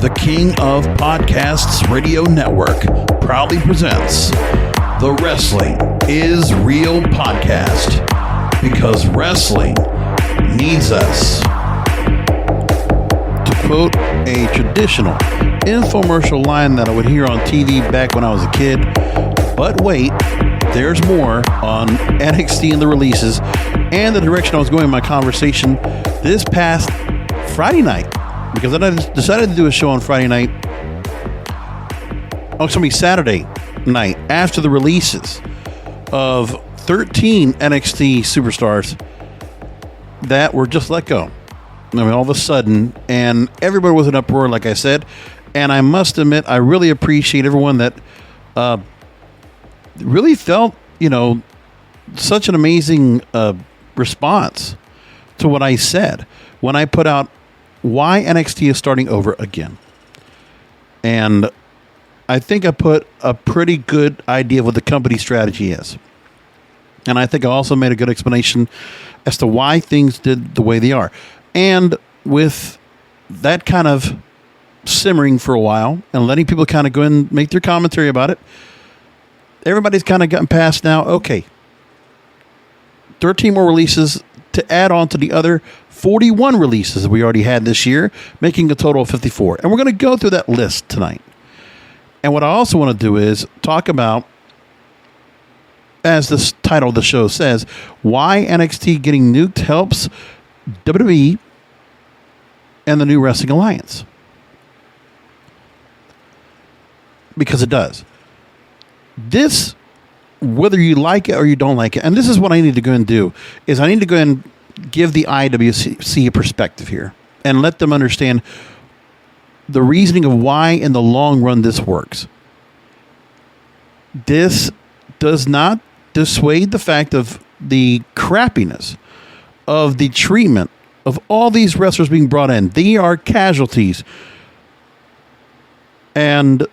The King of Podcasts Radio Network proudly presents the Wrestling is Real podcast, because wrestling needs us. To quote a traditional infomercial line that I would hear on TV back when I was a kid, but wait, there's more on NXT and the releases and the direction I was going in my conversation this past Friday night, because I decided to do a show on Friday night. Oh, it's going to be Saturday night after the releases of 13 NXT superstars that were just let go. I mean, all of a sudden, and everybody was in uproar, like I said. And I must admit, I really appreciate everyone that really felt, such an amazing response to what I said when I put out why NXT is starting over again. And I think I put a pretty good idea of what the company strategy is. And I think I also made a good explanation as to why things did the way they are. And with that kind of simmering for a while and letting people kind of go and make their commentary about it, everybody's kind of gotten past now, okay, 13 more releases to add on to the other 41 releases that we already had this year, making a total of 54. And we're going to go through that list tonight. And what I also want to do is talk about, as this title of the show says, why NXT getting nuked helps WWE and the New Wrestling Alliance. Because it does. This, whether you like it or you don't like it, and this is what I need to go and do, is I need to go and give the IWC a perspective here and let them understand the reasoning of why in the long run this works. This does not dissuade the fact of the crappiness of the treatment of all these wrestlers being brought in. They are casualties. And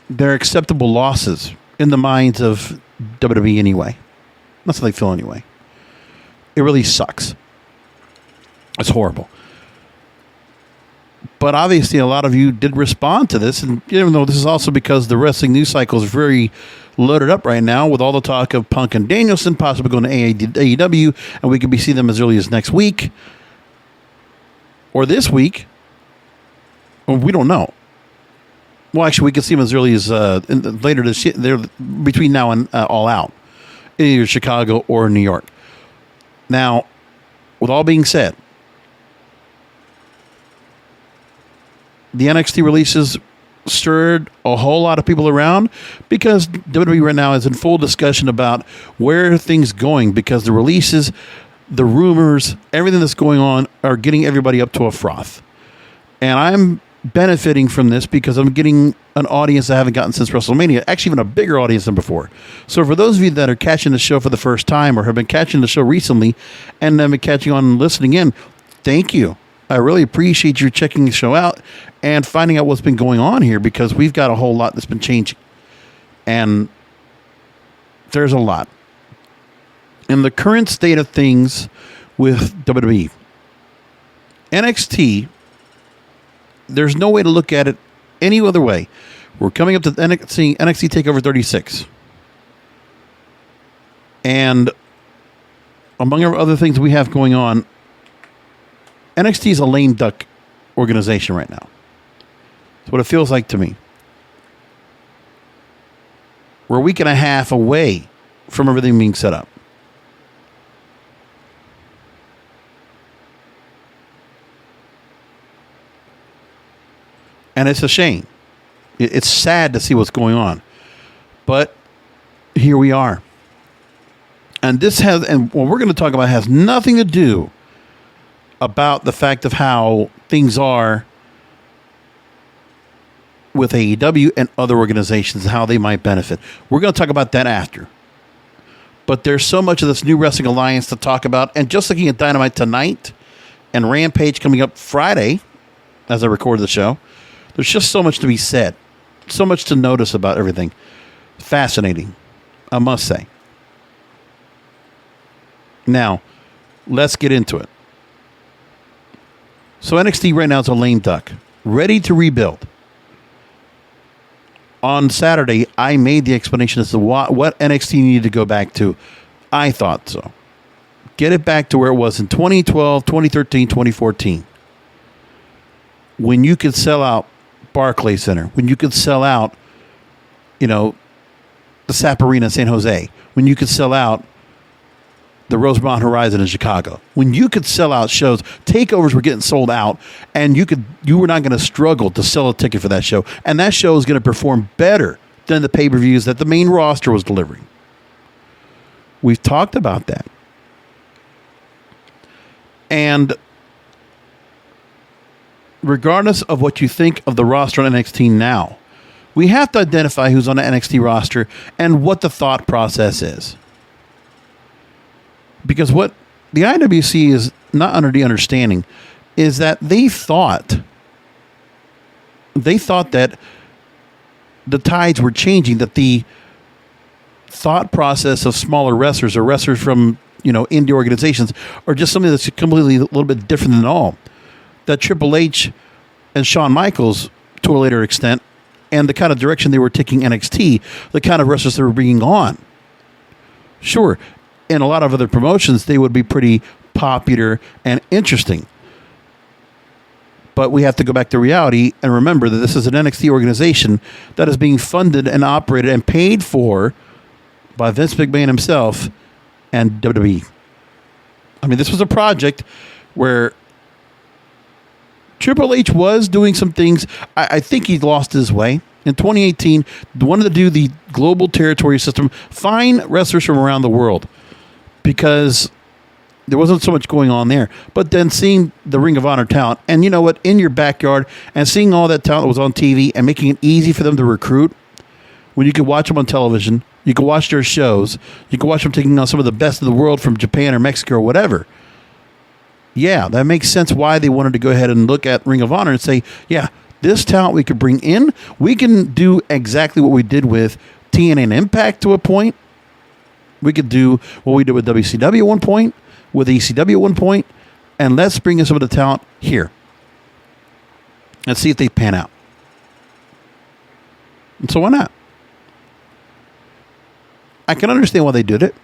they're acceptable losses in the minds of WWE anyway. That's how they feel anyway. It really sucks. It's horrible. But obviously a lot of you did respond to this, and even though this is also because the wrestling news cycle is very loaded up right now with all the talk of Punk and Danielson possibly going to AEW, and we could be seeing them as early as next week or this week. Well, we don't know. Well, actually, we could see them as early as later this year. They're between now and All Out in either Chicago or New York. Now, with all being said, the NXT releases stirred a whole lot of people around because WWE right now is in full discussion about where things going, because the releases, the rumors, everything that's going on are getting everybody up to a froth. And I'm benefiting from this because I'm getting an audience I haven't gotten since WrestleMania, actually even a bigger audience than before. So for those of you that are catching the show for the first time or have been catching the show recently and have been catching on and listening in, thank you. I really appreciate you checking the show out and finding out what's been going on here, because we've got a whole lot that's been changing. And there's a lot. In the current state of things with WWE, NXT, there's no way to look at it any other way. We're coming up to NXT TakeOver 36. And among other things we have going on, NXT is a lame duck organization right now. That's what it feels like to me. We're a week and a half away from everything being set up. And it's a shame. It's sad to see what's going on. But here we are. And what we're going to talk about has nothing to do about the fact of how things are with AEW and other organizations and how they might benefit. We're going to talk about that after. But there's so much of this New Wrestling Alliance to talk about. And just looking at Dynamite tonight and Rampage coming up Friday, as I record the show, there's just so much to be said. So much to notice about everything. Fascinating, I must say. Now, let's get into it. So NXT right now is a lame duck, ready to rebuild. On Saturday, I made the explanation as to what NXT needed to go back to. I thought so. Get it back to where it was in 2012, 2013, 2014. When you could sell out Barclays Center, when you could sell out, the SAP Arena in San Jose, when you could sell out the Rosemont Horizon in Chicago, when you could sell out shows, takeovers were getting sold out, and you were not going to struggle to sell a ticket for that show, and that show is going to perform better than the pay-per-views that the main roster was delivering. We've talked about that. And regardless of what you think of the roster on NXT now, we have to identify who's on the NXT roster and what the thought process is. Because what the IWC is not under the understanding is that they thought that the tides were changing, that the thought process of smaller wrestlers or wrestlers from, indie organizations are just something that's completely a little bit different than all. That Triple H and Shawn Michaels, to a later extent, and the kind of direction they were taking NXT, the kind of wrestlers they were bringing on. Sure, in a lot of other promotions, they would be pretty popular and interesting. But we have to go back to reality and remember that this is an NXT organization that is being funded and operated and paid for by Vince McMahon himself and WWE. I mean, this was a project where Triple H was doing some things. I think he lost his way. In 2018, wanted to do the global territory system, find wrestlers from around the world, because there wasn't so much going on there. But then seeing the Ring of Honor talent, and you know what, in your backyard, and seeing all that talent that was on TV and making it easy for them to recruit, when you could watch them on television, you could watch their shows, you could watch them taking on some of the best of the world from Japan or Mexico or whatever. Yeah, that makes sense why they wanted to go ahead and look at Ring of Honor and say, yeah, this talent we could bring in, we can do exactly what we did with TNA and Impact to a point. We could do what we did with WCW at one point, with ECW at one point, and let's bring in some of the talent here and see if they pan out. And so why not? I can understand why they did it.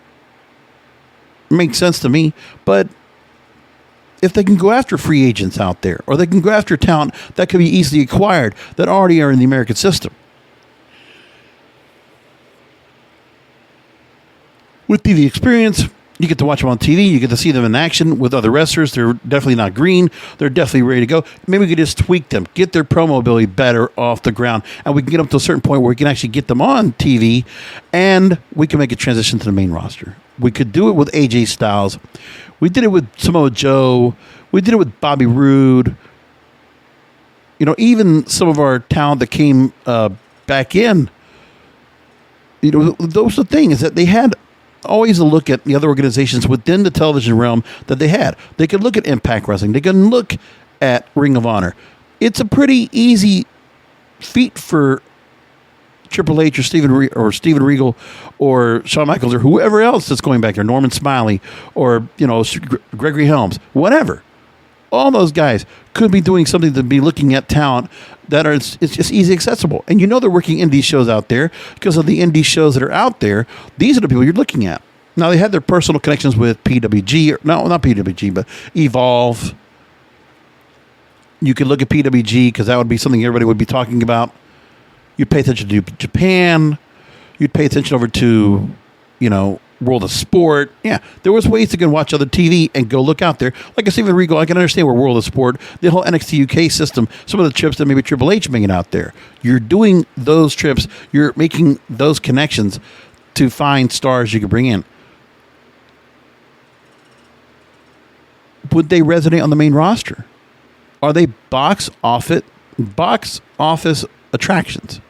It makes sense to me, but if they can go after free agents out there, or they can go after talent that could be easily acquired that already are in the American system. With TV experience, you get to watch them on TV. You get to see them in action with other wrestlers. They're definitely not green. They're definitely ready to go. Maybe we could just tweak them, get their promo ability better off the ground, and we can get them to a certain point where we can actually get them on TV, and we can make a transition to the main roster. We could do it with AJ Styles. We did it with Samoa Joe. We did it with Bobby Roode. Even some of our talent that came back in. Those are the things that they had always a look at the other organizations within the television realm that they had. They could look at Impact Wrestling. They can look at Ring of Honor. It's a pretty easy feat for Triple H or Steven Regal or Shawn Michaels or whoever else that's going back there, Norman Smiley or Gregory Helms, whatever. All those guys could be doing something to be looking at talent that it's just easy accessible. And they're working indie shows out there because of the indie shows that are out there. These are the people you're looking at. Now, they had their personal connections with PWG. No, not PWG, but Evolve. You could look at PWG because that would be something everybody would be talking about. You'd pay attention to Japan. You'd pay attention over to, World of Sport. Yeah, there was ways to go and watch other TV and go look out there. Like I say with Regal, I can understand where World of Sport, the whole NXT UK system, some of the trips that maybe Triple H making out there. You're doing those trips. You're making those connections to find stars you can bring in. Would they resonate on the main roster? Are they box office attractions?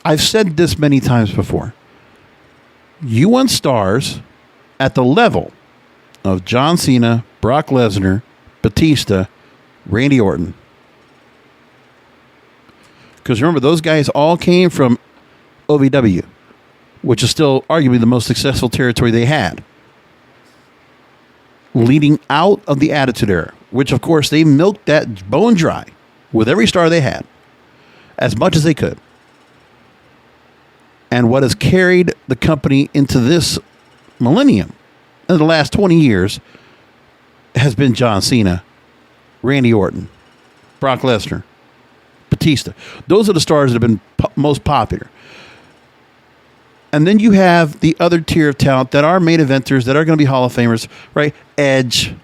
I've said this many times before. You want stars at the level of John Cena, Brock Lesnar, Batista, Randy Orton. Because remember, those guys all came from OVW, which is still arguably the most successful territory they had. leading out of the Attitude Era, which, of course, they milked that bone dry with every star they had, as much as they could. And what has carried the company into this millennium in the last 20 years has been John Cena, Randy Orton, Brock Lesnar, Batista. Those are the stars that have been most popular. And then you have the other tier of talent that are main eventers, that are going to be Hall of Famers, right? Edge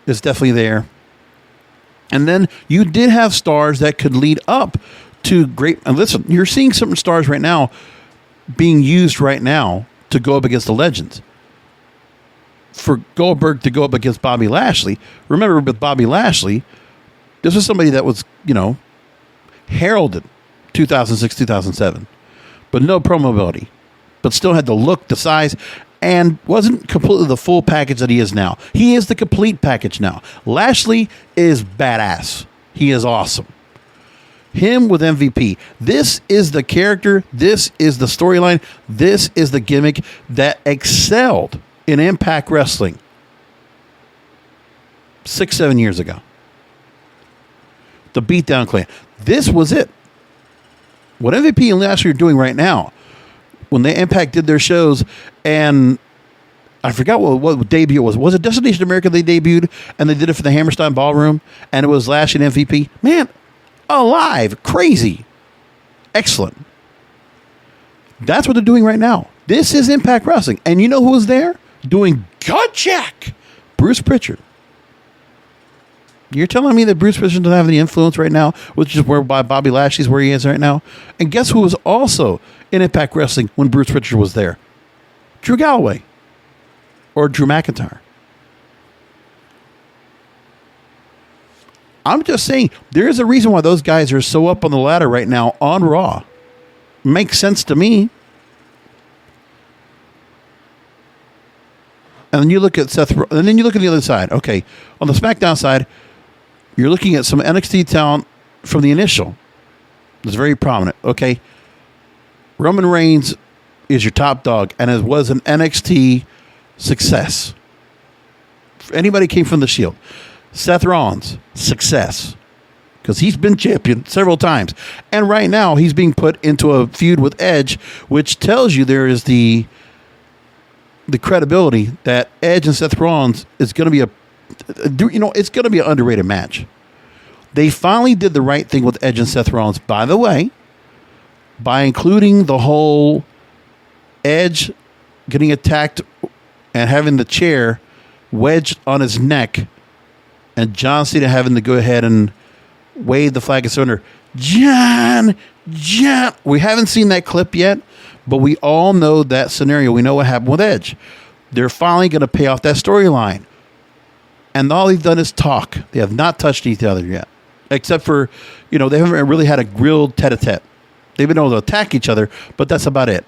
is definitely there. And then you did have stars that could lead up to great. And listen, you're seeing some stars right now being used right now to go up against the legends. For Goldberg to go up against Bobby Lashley, remember with Bobby Lashley, this was somebody that was, heralded 2006, 2007, but no promo ability, but still had the look, the size, and wasn't completely the full package that he is now. He is the complete package now. Lashley is badass. He is awesome. Him with MVP. This is the character. This is the storyline. This is the gimmick that excelled in Impact Wrestling 6-7 years ago. The Beatdown Clan. This was it. What MVP and Lashley are doing right now, when they Impact did their shows, and I forgot what debut was. Was it Destination America they debuted, and they did it for the Hammerstein Ballroom, and it was Lashley and MVP? Man, alive. Crazy. Excellent. That's what they're doing right now. This is Impact Wrestling. And you know who was there? Doing gut check. Bruce Pritchard. You're telling me that Bruce Pritchard doesn't have any influence right now, which is where Bobby Lashley's where he is right now? And guess who was also in Impact Wrestling when Bruce Pritchard was there? Drew Galloway. Or Drew McIntyre. I'm just saying, there is a reason why those guys are so up on the ladder right now on Raw. Makes sense to me. And then you look at and then you look at the other side. Okay, on the SmackDown side, you're looking at some NXT talent from the initial. It's very prominent. Okay, Roman Reigns is your top dog, and it was an NXT success. Anybody came from the Shield. Seth Rollins, success. Because he's been champion several times. And right now, he's being put into a feud with Edge, which tells you there is the credibility that Edge and Seth Rollins is going to be it's going to be an underrated match. They finally did the right thing with Edge and Seth Rollins, by the way, by including the whole Edge getting attacked and having the chair wedged on his neck, and John Cena having to go ahead and wave the flag of surrender. John, we haven't seen that clip yet, but we all know that scenario. We know what happened with Edge. They're finally going to pay off that storyline. And all they've done is talk. They have not touched each other yet. Except for, they haven't really had a grilled tete-a-tete. They've been able to attack each other, but that's about it.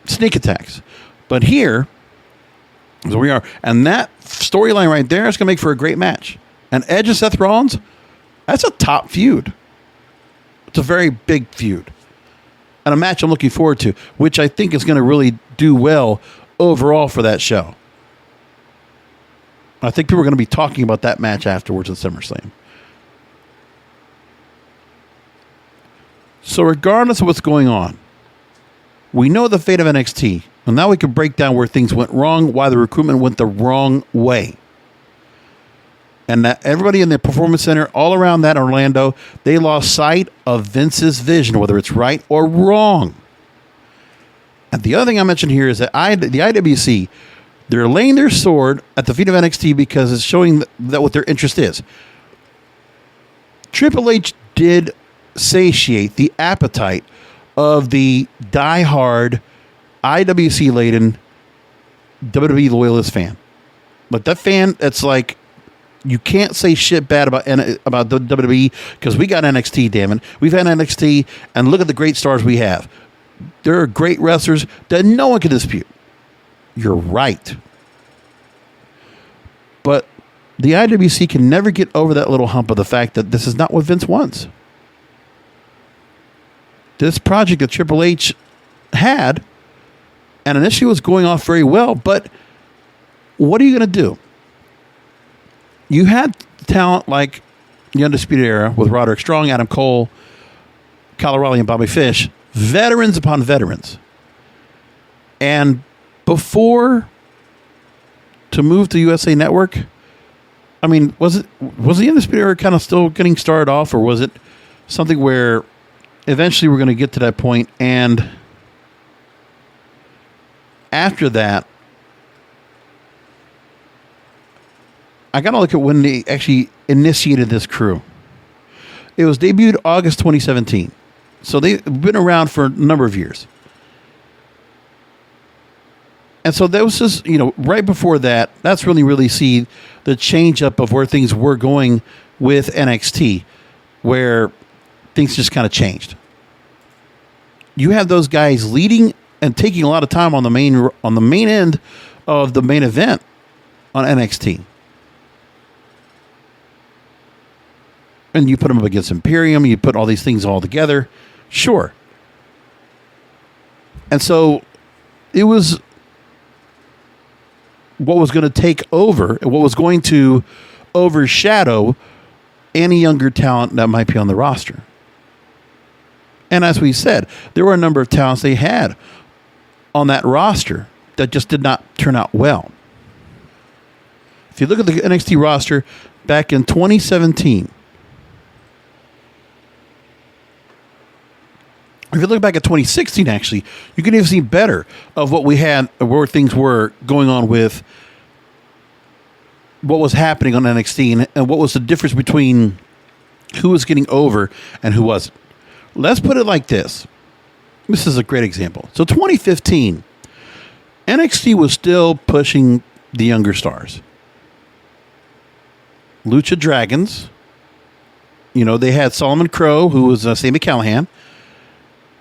Sneak attacks. But here, so we are. And that storyline right there is going to make for a great match. And Edge and Seth Rollins, that's a top feud. It's a very big feud. And a match I'm looking forward to, which I think is going to really do well overall for that show. I think people are going to be talking about that match afterwards at SummerSlam. So regardless of what's going on, we know the fate of NXT. And now we can break down where things went wrong, why the recruitment went the wrong way. And that everybody in the Performance Center all around that Orlando, they lost sight of Vince's vision, whether it's right or wrong. And the other thing I mentioned here is that the IWC, they're laying their sword at the feet of NXT because it's showing that what their interest is. Triple H did satiate the appetite of the diehard IWC-laden WWE loyalist fan. But that fan, it's like, you can't say shit bad about the WWE because we got NXT, damn it. We've had NXT, and look at the great stars we have. There are great wrestlers that no one can dispute. You're right. But the IWC can never get over that little hump of the fact that this is not what Vince wants. This project that Triple H had, and initially was going off very well, but what are you going to do? You had talent like the Undisputed Era with Roderick Strong, Adam Cole, Kyle O'Reilly, and Bobby Fish, veterans upon veterans. And before to move to USA Network, I mean, was the Undisputed Era kind of still getting started off, or was it something where eventually we're going to get to that point, and after that, I got to look at when they actually initiated this crew. It was debuted August 2017. So they've been around for a number of years. And so that was just, right before that, that's really see the change up of where things were going with NXT, where things just kind of changed. You have those guys leading and taking a lot of time on the main end of the main event on NXT. And you put them up against Imperium, you put all these things all together. Sure. And so it was what was going to take over, what was going to overshadow any younger talent that might be on the roster. And as we said, there were a number of talents they had on that roster that just did not turn out well. If you look at the NXT roster back in 2017, if you look back at 2016, actually, you can even see better of what we had, where things were going on with what was happening on NXT and what was the difference between who was getting over and who wasn't. Let's put it like this. This is a great example. So 2015, NXT was still pushing the younger stars. Lucha Dragons, they had Solomon Crow, who was Sami Callihan.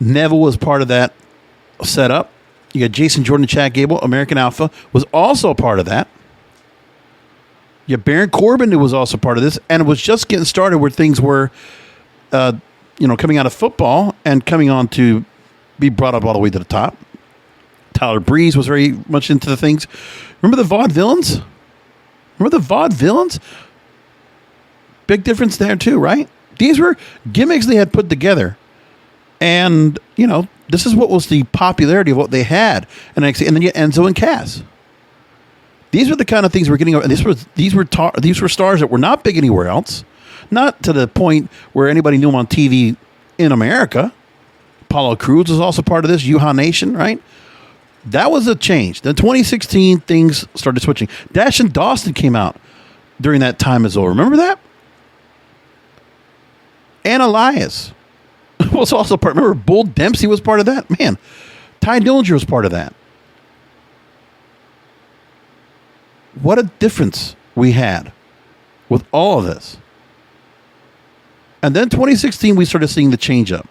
Neville was part of that setup. You got Jason Jordan, Chad Gable, American Alpha was also a part of that. You got Baron Corbin, who was also part of this, and it was just getting started where things were, coming out of football and coming on to be brought up all the way to the top. Tyler Breeze was very much into the things. Remember the Vaudevillains? Big difference there too, right? These were gimmicks they had put together. And, this is what was the popularity of what they had. And then you had Enzo and Cass. These were the kind of things we're getting. These were stars that were not big anywhere else. Not to the point where anybody knew them on TV in America. Apollo Crews was also part of this. Yuha Nation, right? That was a change. Then 2016, things started switching. Dash and Dawson came out during that time as well. Remember that? And Elias was also part. Remember, Bull Dempsey was part of that? Man, Ty Dillinger was part of that. What a difference we had with all of this. And then 2016, we started seeing the change up.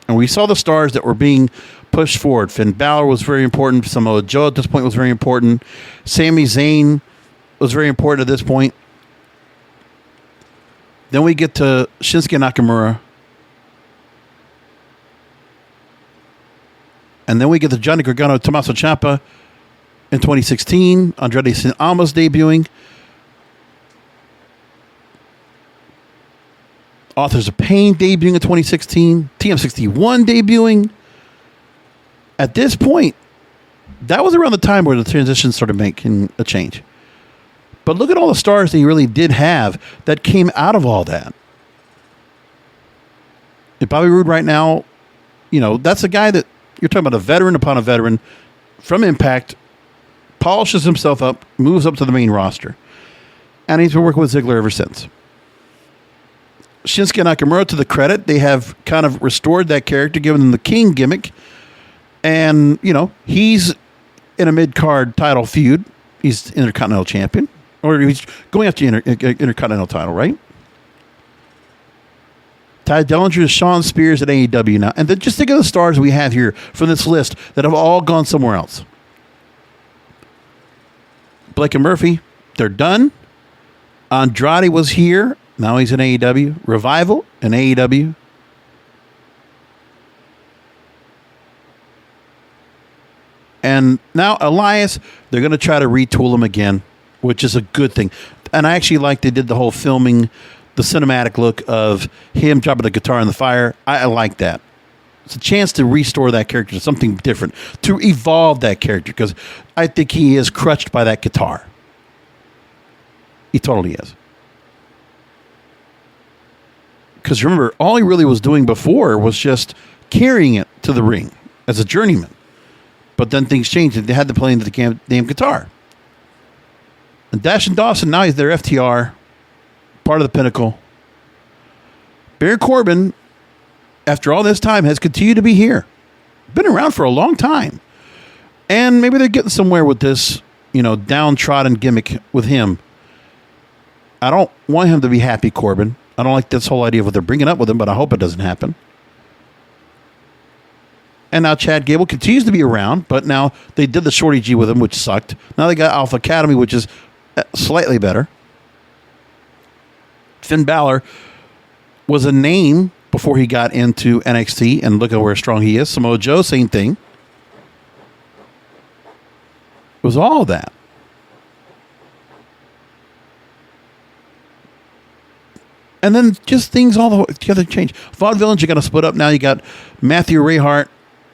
And we saw the stars that were being pushed forward. Finn Balor was very important. Samoa Joe at this point was very important. Sami Zayn was very important at this point. Then we get to Shinsuke Nakamura. And then we get to Johnny Gargano, Tommaso Ciampa in 2016. Andrade Cien Almas debuting. Authors of Pain debuting in 2016. TM61 debuting. At this point, that was around the time where the transition started making a change. But look at all the stars they really did have that came out of all that. If Bobby Roode right now, that's a guy that you're talking about, a veteran upon a veteran from Impact, polishes himself up, moves up to the main roster. And he's been working with Ziggler ever since. Shinsuke Nakamura, to the credit, they have kind of restored that character, given him the King gimmick. And, he's in a mid-card title feud. He's Intercontinental Champion. Or he's going after Intercontinental title, right? Ty Dillinger is Sean Spears at AEW now. And then just think of the stars we have here from this list that have all gone somewhere else. Blake and Murphy, they're done. Andrade was here. Now he's in AEW. Revival in AEW. And now Elias, they're going to try to retool him again, which is a good thing. And I actually like they did the whole filming, the cinematic look of him dropping the guitar in the fire. I like that. It's a chance to restore that character to something different, to evolve that character, because I think he is crushed by that guitar. He totally is. Because remember, all he really was doing before was just carrying it to the ring as a journeyman. But then things changed. They had to play into the damn guitar. And Dash and Dawson, now he's their FTR, part of the Pinnacle. Baron Corbin, after all this time, has continued to be here. Been around for a long time. And maybe they're getting somewhere with this, downtrodden gimmick with him. I don't want him to be happy, Corbin. I don't like this whole idea of what they're bringing up with him, but I hope it doesn't happen. And now Chad Gable continues to be around, but now they did the Shorty G with him, which sucked. Now they got Alpha Academy, which is slightly better. Finn Balor was a name before he got into NXT, and look at where strong he is. Samoa Joe, same thing. It was all that. And then just things all the together change. Vaudevillains, you got to split up now. You got Matthew Rehart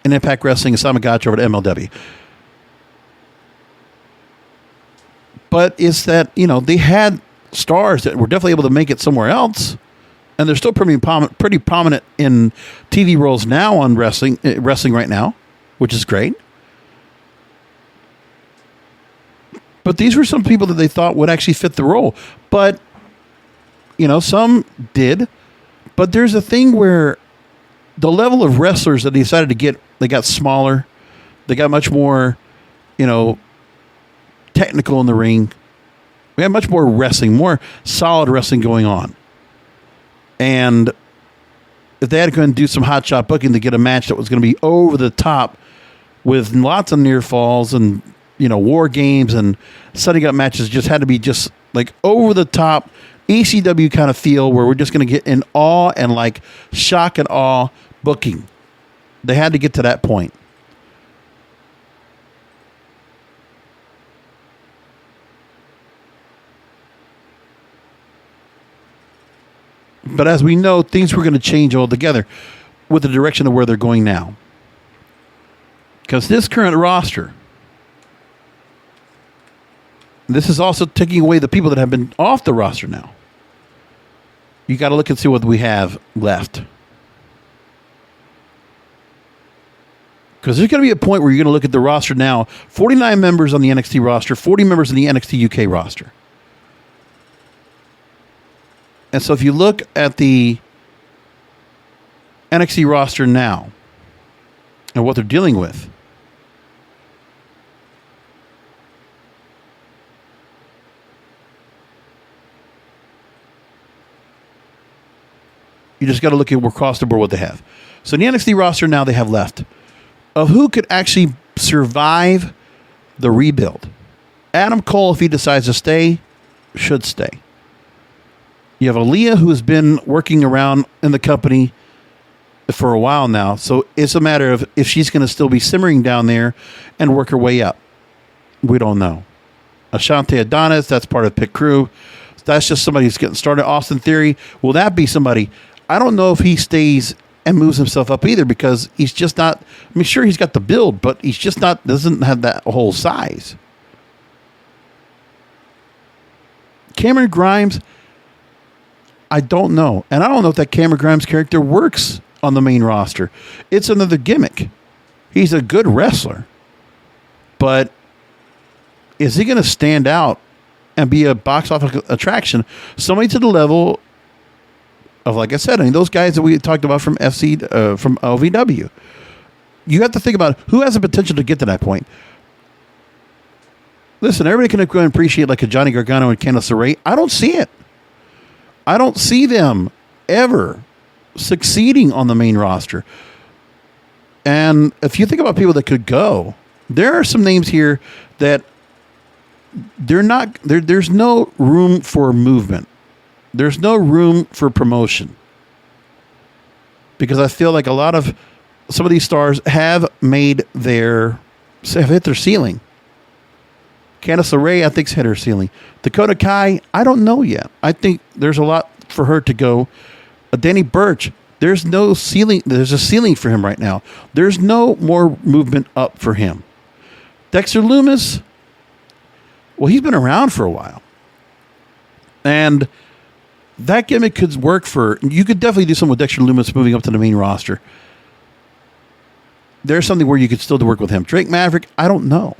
in Impact Wrestling and Simon Gotch over to MLW. But it's that, they had stars that were definitely able to make it somewhere else. And they're still pretty prominent in TV roles now on wrestling right now, which is great. But these were some people that they thought would actually fit the role. But some did, but there's a thing where the level of wrestlers that they decided to get, they got smaller. They got much more, technical in the ring. We had much more wrestling, more solid wrestling going on. And if they had to go and do some hot shot booking to get a match that was going to be over the top with lots of near falls and, war games and setting up matches, just had to be just like over the top ECW kind of feel where we're just going to get in awe and like shock and awe booking. They had to get to that point. But as we know, things were going to change altogether with the direction of where they're going now. Because this current roster, this is also taking away the people that have been off the roster now. You got to look and see what we have left. Because there's going to be a point where you're going to look at the roster now. 49 members on the NXT roster, 40 members in the NXT UK roster. And so if you look at the NXT roster now and what they're dealing with, you just got to look at across the board what they have. So in the NXT roster now they have left of who could actually survive the rebuild. Adam Cole, if he decides to stay, should stay. You have Aaliyah, who has been working around in the company for a while now. So it's a matter of if she's going to still be simmering down there and work her way up. We don't know. Ashante Adonis, that's part of Pit Crew. That's just somebody who's getting started. Austin Theory, will that be somebody? I don't know if he stays and moves himself up either, because he's just not, sure he's got the build, but he's just not, doesn't have that whole size. Cameron Grimes, I don't know. And I don't know if that Cameron Grimes character works on the main roster. It's another gimmick. He's a good wrestler. But is he going to stand out and be a box office attraction? Somebody to the level of, like I said, those guys that we talked about from from LVW. You have to think about who has the potential to get to that point. Listen, everybody can go and appreciate like a Johnny Gargano and Candice LeRae. I don't see it. I don't see them ever succeeding on the main roster. And if you think about people that could go, there are some names here that they're not. There's no room for movement. There's no room for promotion. Because I feel like a lot of some of these stars have made their have hit their ceiling. Candice LeRae, I think, hit her ceiling. Dakota Kai, I don't know yet. I think there's a lot for her to go. Danny Burch, there's no ceiling. There's a ceiling for him right now. There's no more movement up for him. Dexter Lumis, well, he's been around for a while. And that gimmick could work for, you could definitely do something with Dexter Lumis moving up to the main roster. There's something where you could still do work with him. Drake Maverick, I don't know.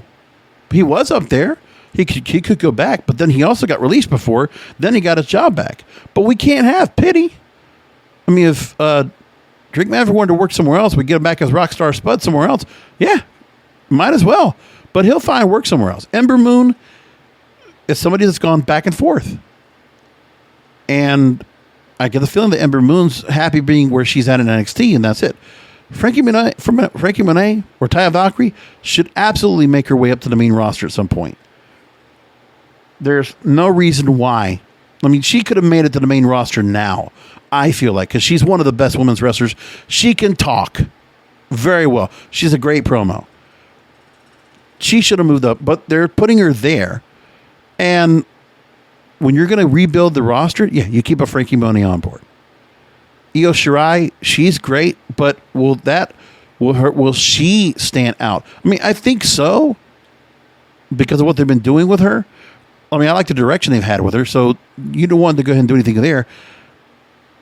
He was up there. He could go back, but then he also got released before. Then he got his job back. But we can't have pity. I mean, if Drake Maverick wanted to work somewhere else, we get him back as Rockstar Spud somewhere else. Yeah, might as well. But he'll find work somewhere else. Ember Moon is somebody that's gone back and forth. And I get the feeling that Ember Moon's happy being where she's at in NXT, and that's it. Frankie Monet or Taya Valkyrie should absolutely make her way up to the main roster at some point. There's no reason why. I mean, she could have made it to the main roster now, I feel like, because she's one of the best women's wrestlers. She can talk very well. She's a great promo. She should have moved up, but they're putting her there. And when you're going to rebuild the roster, yeah, you keep a Frankie Monet on board. Io Shirai, she's great, but will she stand out? I mean, I think so, because of what they've been doing with her. I mean, I like the direction they've had with her, so you don't want to go ahead and do anything there.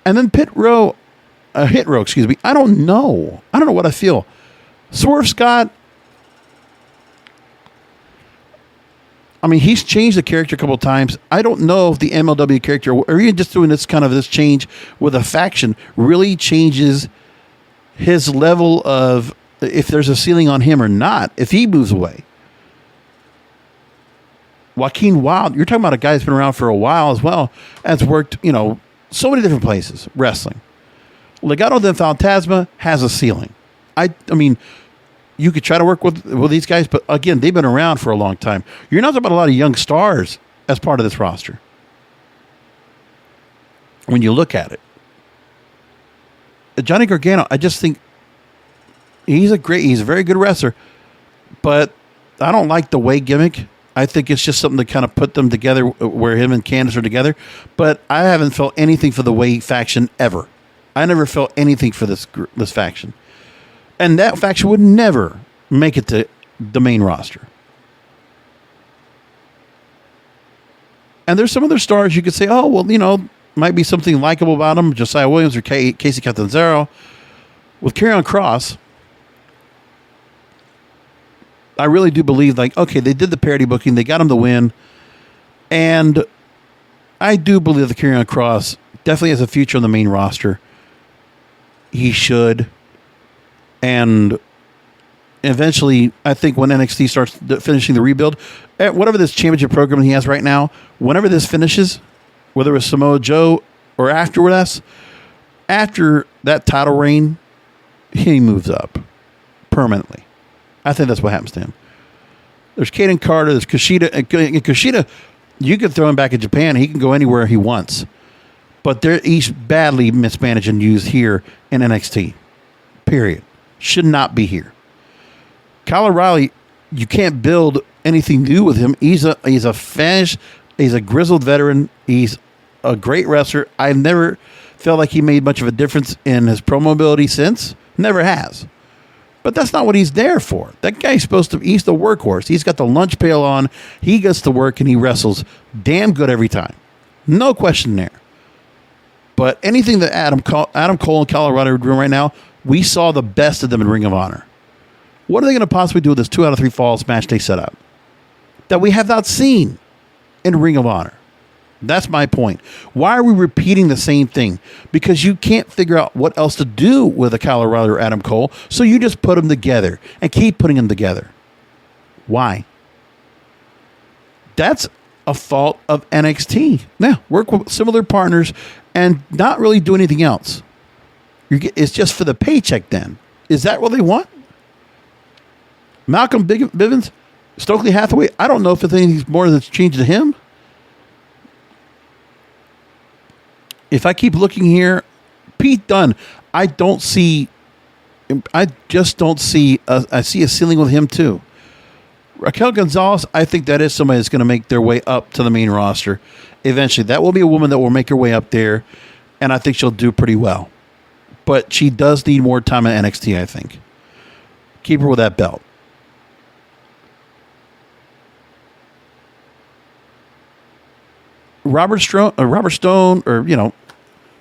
And then Hit Row, I don't know. I don't know what I feel. Swerve Scott, I mean, he's changed the character a couple of times. I don't know if the MLW character, or even just doing this change with a faction, really changes his level of, if there's a ceiling on him or not, if he moves away. Joaquin Wilde, you're talking about a guy that's been around for a while as well, has worked, so many different places, wrestling. Legado del Fantasma has a ceiling. I mean, you could try to work with these guys, but again, they've been around for a long time. You're not talking about a lot of young stars as part of this roster. When you look at it, Johnny Gargano, I just think he's a very good wrestler, but I don't like the way gimmick. I think it's just something to kind of put them together where him and Candice are together. But I haven't felt anything for the Way faction ever. I never felt anything for this faction. And that faction would never make it to the main roster. And there's some other stars you could say, oh, well, might be something likable about them. Josiah Williams or Casey Catanzaro. With Karrion Kross, I really do believe, okay, they did the parody booking. They got him the win. And I do believe that Karrion Kross definitely has a future on the main roster. He should. And eventually, I think when NXT starts finishing the rebuild, whatever this championship program he has right now, whenever this finishes, whether it's Samoa Joe or after that title reign, he moves up permanently. I think that's what happens to him. There's Kaden Carter, there's Kushida. Kushida, you can throw him back in Japan. He can go anywhere he wants. But he's badly mismanaged and used here in NXT. Period. Should not be here. Kyle O'Reilly, you can't build anything new with him. He's a grizzled veteran. He's a great wrestler. I've never felt like he made much of a difference in his promo ability since. Never has. But that's not what he's there for. That guy's he's the workhorse. He's got the lunch pail on. He gets to work and he wrestles damn good every time. No question there. But anything that Adam Cole and Kyle O'Reilly are doing right now, we saw the best of them in Ring of Honor. What are they going to possibly do with this 2 out of 3 falls match they set up that we have not seen in Ring of Honor? That's my point. Why are we repeating the same thing? Because you can't figure out what else to do with a Kyle O'Reilly or Adam Cole, so you just put them together and keep putting them together. Why? That's a fault of NXT. Now, work with similar partners and not really do anything else. It's just for the paycheck then. Is that what they want? Malcolm Bivens, Stokely Hathaway, I don't know if there's anything more that's changed to him. If I keep looking here, Pete Dunne, I just don't see, I see a ceiling with him too. Raquel Gonzalez, I think that is somebody that's going to make their way up to the main roster. Eventually, that will be a woman that will make her way up there, and I think she'll do pretty well. But she does need more time in NXT, I think. Keep her with that belt. Robert Stone, or,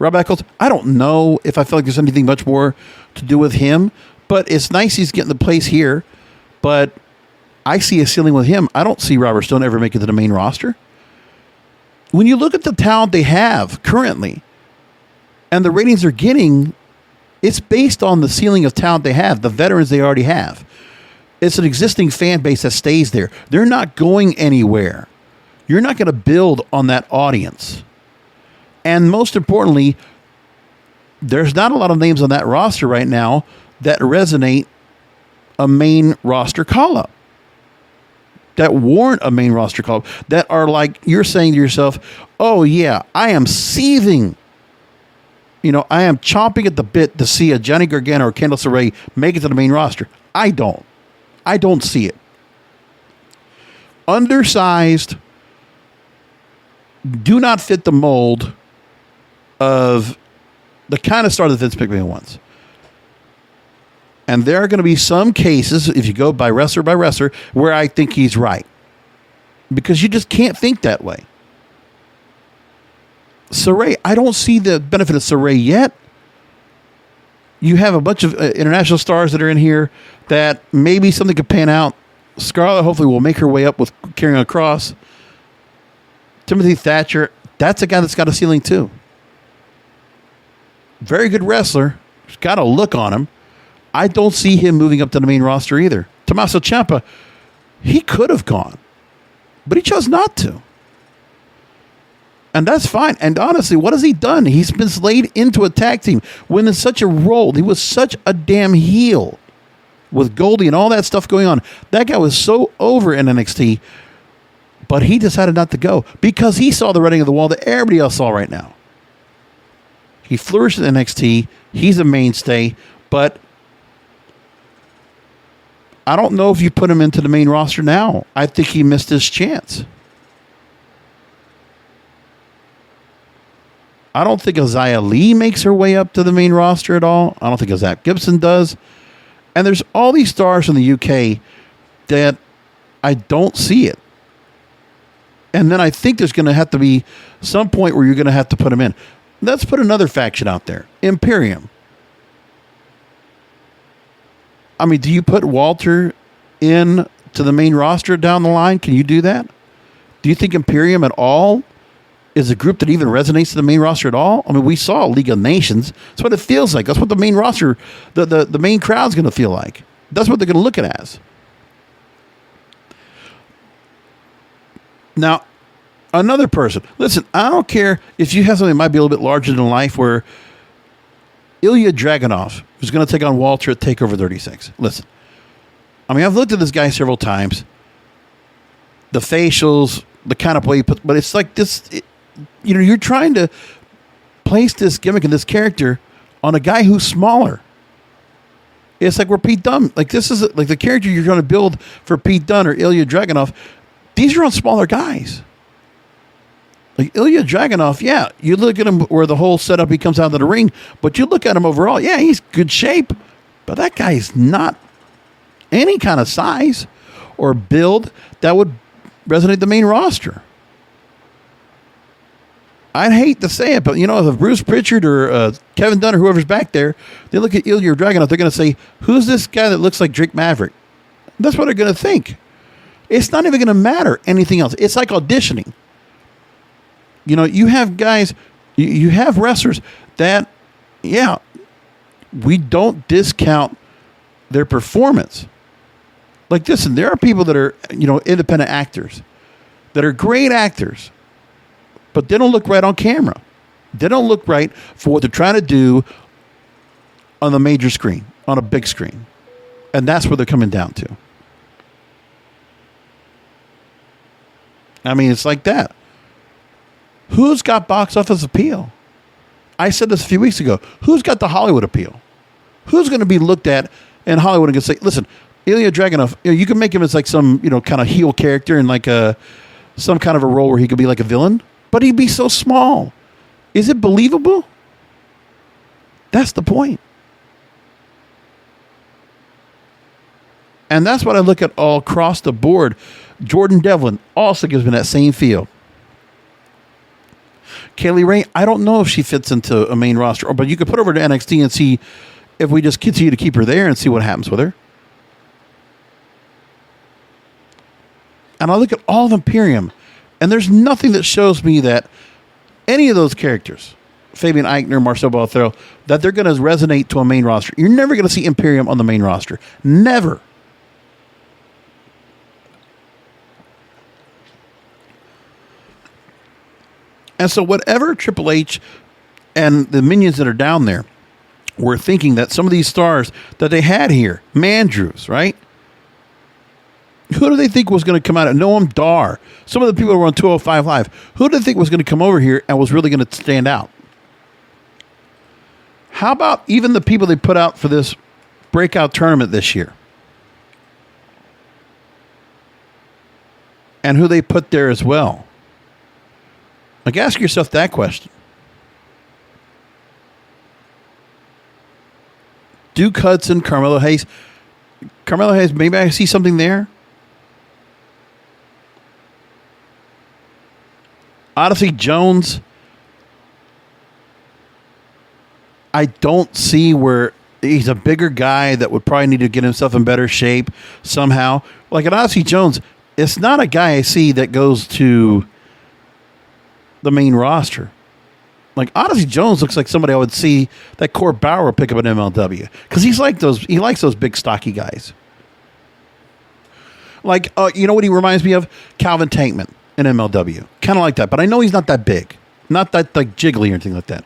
Rob Eccles, I don't know if I feel like there's anything much more to do with him, but it's nice he's getting the place here. But I see a ceiling with him. I don't see Robert Stone ever make it to the main roster. When you look at the talent they have currently and the ratings they're getting, it's based on the ceiling of talent they have, the veterans they already have. It's an existing fan base that stays there. They're not going anywhere. You're not going to build on that audience. And most importantly, there's not a lot of names on that roster right now that resonate a main roster call-up, that warrant a main roster call-up, that are like you're saying to yourself, oh, yeah, I am seething. I am chomping at the bit to see a Johnny Gargano or Candice LeRae make it to the main roster. I don't see it. Undersized, do not fit the mold of the kind of star that Vince McMahon wants. And there are going to be some cases, if you go by wrestler, where I think he's right. Because you just can't think that way. Saray, I don't see the benefit of Saray yet. You have a bunch of international stars that are in here that maybe something could pan out. Scarlett hopefully will make her way up with carrying a cross. Timothy Thatcher, that's a guy that's got a ceiling too. Very good wrestler. He's got a look on him. I don't see him moving up to the main roster either. Tommaso Ciampa, he could have gone, but he chose not to. And that's fine. And honestly, what has he done? He's been slayed into a tag team when in such a role. He was such a damn heel with Goldie and all that stuff going on. That guy was so over in NXT, but he decided not to go because he saw the writing of the wall that everybody else saw right now. He flourished in NXT. He's a mainstay, but I don't know if you put him into the main roster now. I think he missed his chance. I don't think Isaiah Lee makes her way up to the main roster at all. I don't think Zach Gibson does. And there's all these stars from the UK that I don't see it. And then I think there's going to have to be some point where you're going to have to put them in. Let's put another faction out there. Imperium. I mean, do you put Walter in to the main roster down the line? Can you do that? Do you think Imperium at all is a group that even resonates to the main roster at all? I mean, we saw League of Nations. That's what it feels like. That's what the main roster, the main crowd's going to feel like. That's what they're going to look at as. Now, another person. Listen, I don't care if you have something that might be a little bit larger than life where Ilya Dragunov is going to take on Walter at TakeOver 36. Listen, I mean, I've looked at this guy several times. The facials, the kind of way he puts, but it's like this, you're trying to place this gimmick and this character on a guy who's smaller. It's like we're Pete Dunne. Like this is like the character you're going to build for Pete Dunne or Ilya Dragunov. These are on smaller guys. Like Ilya Dragunov, yeah, you look at him where the whole setup, he comes out of the ring, but you look at him overall, yeah, he's good shape, but that guy is not any kind of size or build that would resonate the main roster. I'd hate to say it, but if Bruce Pritchard or Kevin Dunn or whoever's back there, they look at Ilya Dragunov, they're going to say, who's this guy that looks like Drake Maverick? That's what they're going to think. It's not even going to matter anything else. It's like auditioning. You have guys, you have wrestlers that, yeah, we don't discount their performance. Like, listen, there are people that are, independent actors that are great actors, but they don't look right on camera. They don't look right for what they're trying to do on the major screen, on a big screen. And that's where they're coming down to. I mean, it's like that. Who's got box office appeal? I said this a few weeks ago. Who's got the Hollywood appeal? Who's going to be looked at in Hollywood and going to say, listen, Ilya Dragunov, you can make him as like some, kind of heel character in like some kind of a role where he could be like a villain, but he'd be so small. Is it believable? That's the point. And that's what I look at all across the board. Jordan Devlin also gives me that same feel. Kaylee Ray, I don't know if she fits into a main roster, but you could put her over to NXT and see if we just continue to keep her there and see what happens with her. And I look at all of Imperium, and there's nothing that shows me that any of those characters, Fabian Eichner, Marcel Barthel, that they're going to resonate to a main roster. You're never going to see Imperium on the main roster. Never. And so whatever Triple H and the minions that are down there were thinking that some of these stars that they had here, Mandrews, right? Who do they think was going to come out of Noam Dar? Some of the people who were on 205 Live. Who do they think was going to come over here and was really going to stand out? How about even the people they put out for this breakout tournament this year? And who they put there as well? Like, ask yourself that question. Duke Hudson, Carmelo Hayes. Carmelo Hayes, maybe I see something there. Odyssey Jones, I don't see where he's a bigger guy that would probably need to get himself in better shape somehow. Like an Odyssey Jones, it's not a guy I see that goes to the main roster. Like Odyssey Jones looks like somebody I would see that Court Bauer would pick up an MLW because he likes those big stocky guys. Like, you know what he reminds me of? Calvin Tankman in MLW. Kind of like that. But I know he's not that big. Not that like jiggly or anything like that.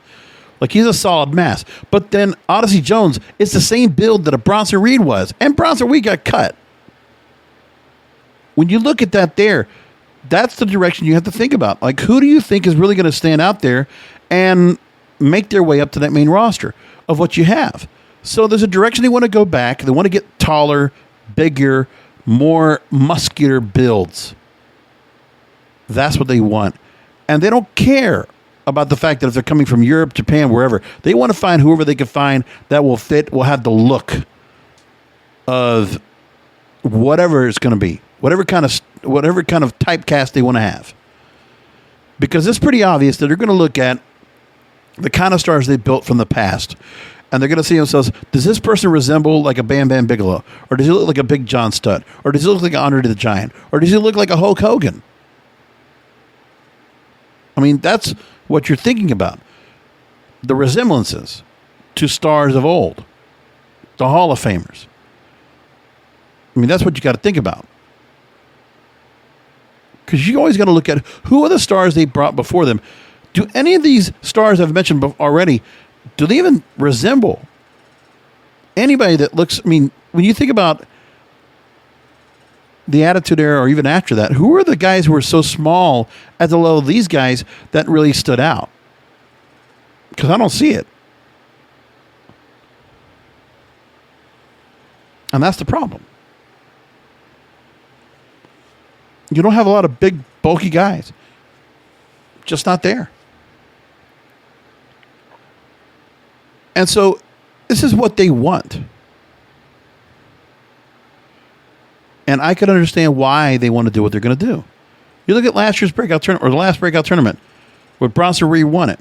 Like he's a solid mass. But then Odyssey Jones is the same build that a Bronson Reed was. And Bronson Reed got cut. When you look at that there, that's the direction you have to think about. Like, who do you think is really going to stand out there and make their way up to that main roster of what you have? So there's a direction they want to go back. They want to get taller, bigger, more muscular builds. That's what they want. And they don't care about the fact that if they're coming from Europe, Japan, wherever. They want to find whoever they can find that will fit, will have the look of whatever it's going to be. Whatever kind of typecast they want to have. Because it's pretty obvious that they're going to look at the kind of stars they built from the past. And they're going to see themselves, does this person resemble like a Bam Bam Bigelow? Or does he look like a Big John Studd? Or does he look like an Andre the Giant? Or does he look like a Hulk Hogan? I mean, that's what you're thinking about. The resemblances to stars of old. The Hall of Famers. I mean, that's what you got to think about. Because you always got to look at who are the stars they brought before them. Do any of these stars I've mentioned already, do they even resemble anybody that looks, I mean, when you think about the Attitude Era or even after that, who are the guys who were so small at the level of these guys that really stood out? Because I don't see it. And that's the problem. You don't have a lot of big, bulky guys. Just not there. And so, this is what they want. And I could understand why they want to do what they're going to do. You look at last year's breakout tournament, or the last breakout tournament, where Bronson Reed won it.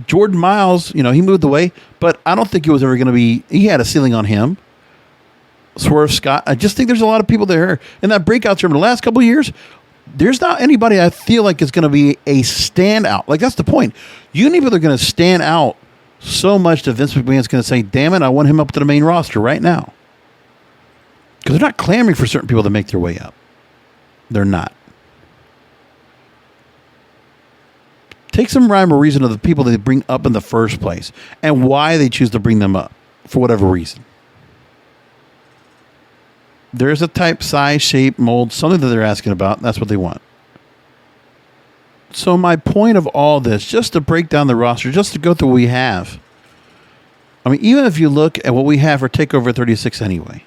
Jordan Miles, he moved away, but I don't think he was ever going to be, he had a ceiling on him. Swerve Scott. I just think there's a lot of people there in that breakout tournament the last couple of years. There's not anybody I feel like is going to be a standout. Like, that's the point. You need people that are going to stand out so much that Vince McMahon's going to say, damn it, I want him up to the main roster right now. Because they're not clamoring for certain people to make their way up. They're not. Take some rhyme or reason of the people they bring up in the first place and why they choose to bring them up for whatever reason. There's a type, size, shape, mold, something that they're asking about. That's what they want. So my point of all this, just to break down the roster, just to go through what we have. I mean, even if you look at what we have for TakeOver 36 anyway,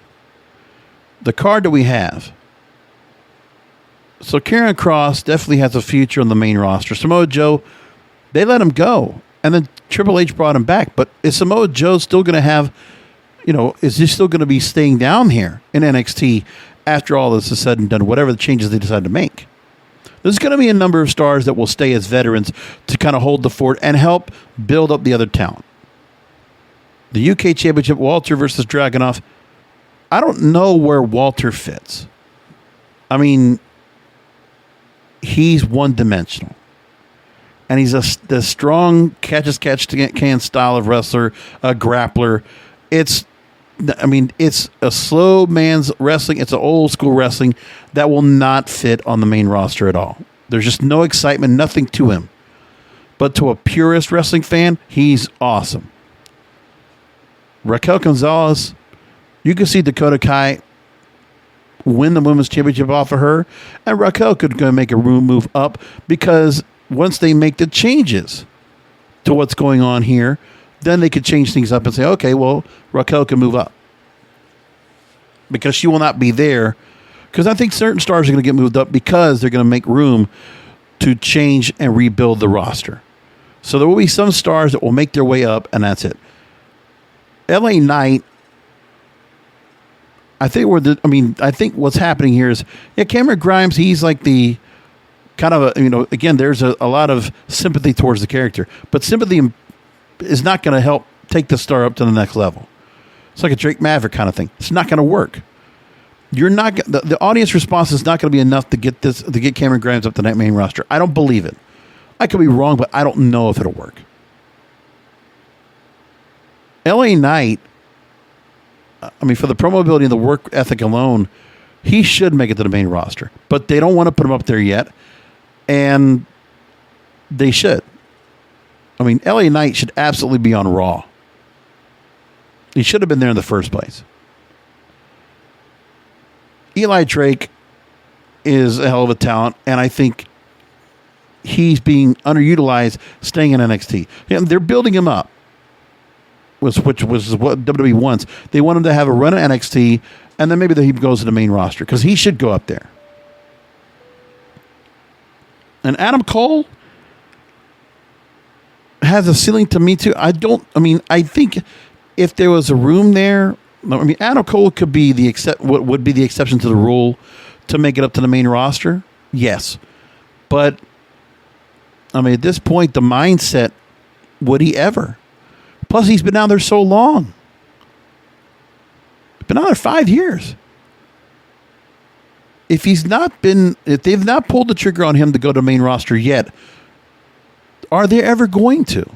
the card that we have. So Karrion Kross definitely has a future on the main roster. Samoa Joe, they let him go. And then Triple H brought him back. But is Samoa Joe still going to have, is he still going to be staying down here in NXT after all this is said and done, whatever the changes they decide to make? There's going to be a number of stars that will stay as veterans to kind of hold the fort and help build up the other talent. The UK Championship, Walter versus Dragunov. I don't know where Walter fits. I mean, he's one-dimensional. And he's the strong catch-as-catch-can style of wrestler, a grappler. It's a slow man's wrestling. It's an old-school wrestling that will not fit on the main roster at all. There's just no excitement, nothing to him. But to a purist wrestling fan, he's awesome. Raquel Gonzalez, you can see Dakota Kai win the women's championship off of her, and Raquel could go make a move up because once they make the changes to what's going on here, then they could change things up and say, okay, well, Raquel can move up because she will not be there. Because I think certain stars are going to get moved up because they're going to make room to change and rebuild the roster. So there will be some stars that will make their way up, and that's it. LA Knight, I think what's happening here is, Cameron Grimes, he's like the kind of again, there's a lot of sympathy towards the character, but sympathy is not going to help take the star up to the next level. It's like a Drake Maverick kind of thing. It's not going to work. You're not the audience response is not going to be enough to get Cameron Grimes up to that main roster. I don't believe it. I could be wrong, but I don't know if it'll work. LA Knight, for the promo ability and the work ethic alone, he should make it to the main roster. But they don't want to put him up there yet. And they should. LA Knight should absolutely be on Raw. He should have been there in the first place. Eli Drake is a hell of a talent, and I think he's being underutilized staying in NXT. They're building him up, which was what WWE wants. They want him to have a run at NXT, and then maybe he goes to the main roster, because he should go up there. And Adam Cole has a ceiling to me too. I think if there was a room there, Adam Cole could be what would be the exception to the rule to make it up to the main roster. Yes. But at this point, the mindset, would he ever? Plus, he's been down there so long. He's been down there 5 years. If they've not pulled the trigger on him to go to main roster yet, are they ever going to?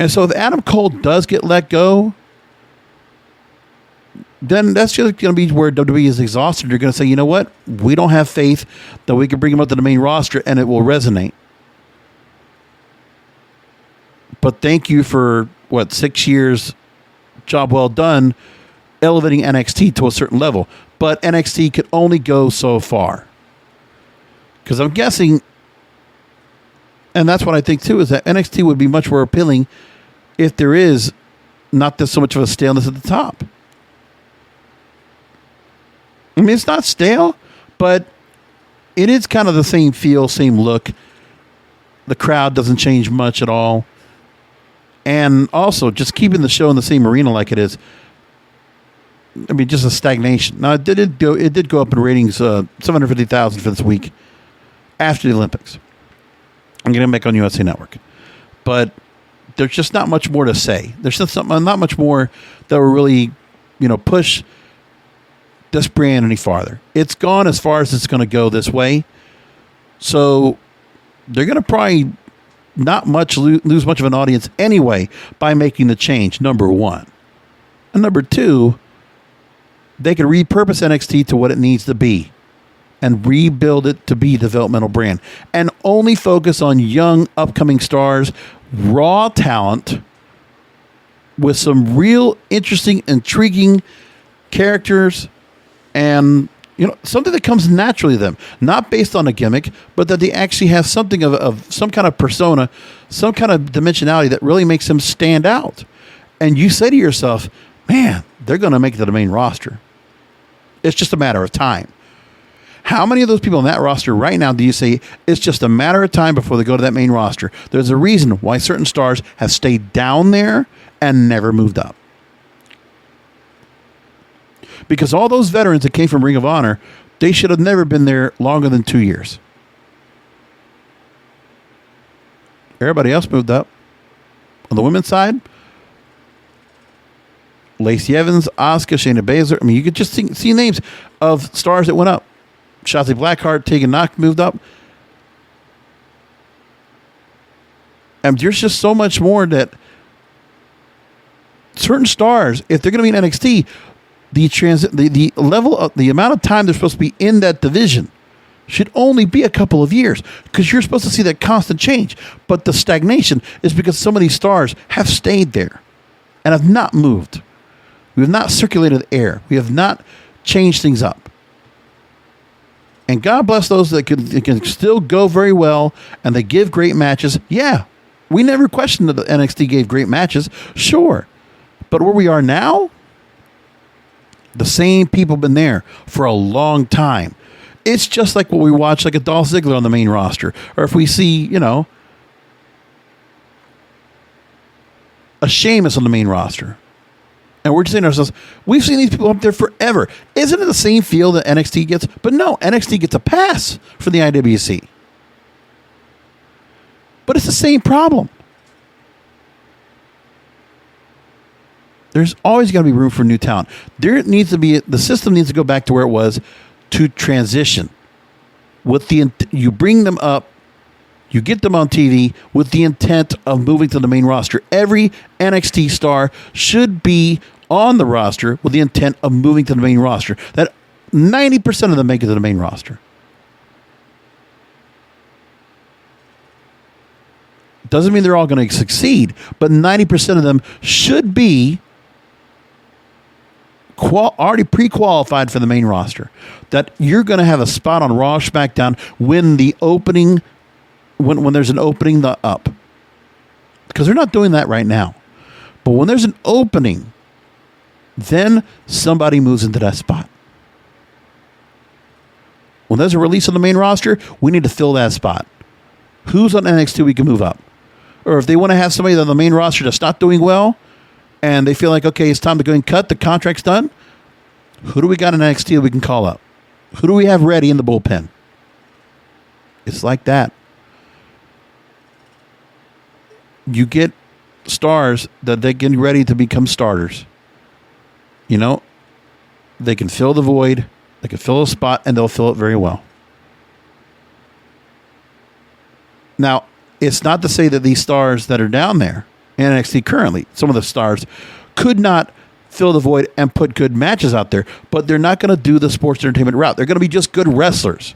And so if Adam Cole does get let go, then that's just going to be where WWE is exhausted. They're going to say, you know what? We don't have faith that we can bring him up to the main roster and it will resonate. But thank you for, 6 years, job well done, elevating NXT to a certain level. But NXT could only go so far. Because I'm guessing, and that's what I think too, is that NXT would be much more appealing if there is not so much of a staleness at the top. It's not stale, but it is kind of the same feel, same look. The crowd doesn't change much at all. And also, just keeping the show in the same arena like it is, just a stagnation. Now, it did go up in ratings, 750,000 for this week after the Olympics. I'm going to make on USA Network. But there's just not much more to say. There's just not much more that will really, push this brand any farther. It's gone as far as it's going to go this way. So they're going to probably not lose much of an audience anyway by making the change, number one. And number two, they can repurpose NXT to what it needs to be and rebuild it to be a developmental brand and only focus on young upcoming stars, raw talent with some real interesting, intriguing characters and Something that comes naturally to them, not based on a gimmick, but that they actually have something of some kind of persona, some kind of dimensionality that really makes them stand out. And you say to yourself, man, they're going to make it to the main roster. It's just a matter of time. How many of those people on that roster right now do you say it's just a matter of time before they go to that main roster? There's a reason why certain stars have stayed down there and never moved up. Because all those veterans that came from Ring of Honor, they should have never been there longer than 2 years. Everybody else moved up. On the women's side, Lacey Evans, Asuka, Shayna Baszler. I mean, you could just see names of stars that went up. Shotzi Blackheart, Tegan Nox moved up. And there's just so much more that certain stars, if they're going to be in NXT, the level of the amount of time they're supposed to be in that division should only be a couple of years, because you're supposed to see that constant change. But the stagnation is because some of these stars have stayed there and have not moved. We have not circulated the air. We have not changed things up. And God bless those that can still go very well and they give great matches. Yeah, we never questioned that the NXT gave great matches. Sure. But where we are now, the same people have been there for a long time. It's just like what we watch, like a Dolph Ziggler on the main roster. Or if we see, a Sheamus on the main roster. And we're just saying to ourselves, we've seen these people up there forever. Isn't it the same feel that NXT gets? But no, NXT gets a pass for the IWC. But it's the same problem. There's always got to be room for new talent. There needs to be, the system needs to go back to where it was to transition. You bring them up, you get them on TV with the intent of moving to the main roster. Every NXT star should be on the roster with the intent of moving to the main roster. That 90% of them make it to the main roster. Doesn't mean they're all going to succeed, but 90% of them should be already pre-qualified for the main roster. That you're going to have a spot on Raw, SmackDown when the opening, when there's an opening up. Because they're not doing that right now. But when there's an opening, then somebody moves into that spot. When there's a release on the main roster, we need to fill that spot. Who's on NXT we can move up? Or if they want to have somebody on the main roster that's not doing well, and they feel like, okay, it's time to go and cut, the contract's done, who do we got in NXT that we can call up? Who do we have ready in the bullpen? It's like that. You get stars that they get ready to become starters. They can fill the void, they can fill a spot, and they'll fill it very well. Now, it's not to say that these stars that are down there in NXT currently, some of the stars could not fill the void and put good matches out there, but they're not going to do the sports entertainment route. They're going to be just good wrestlers,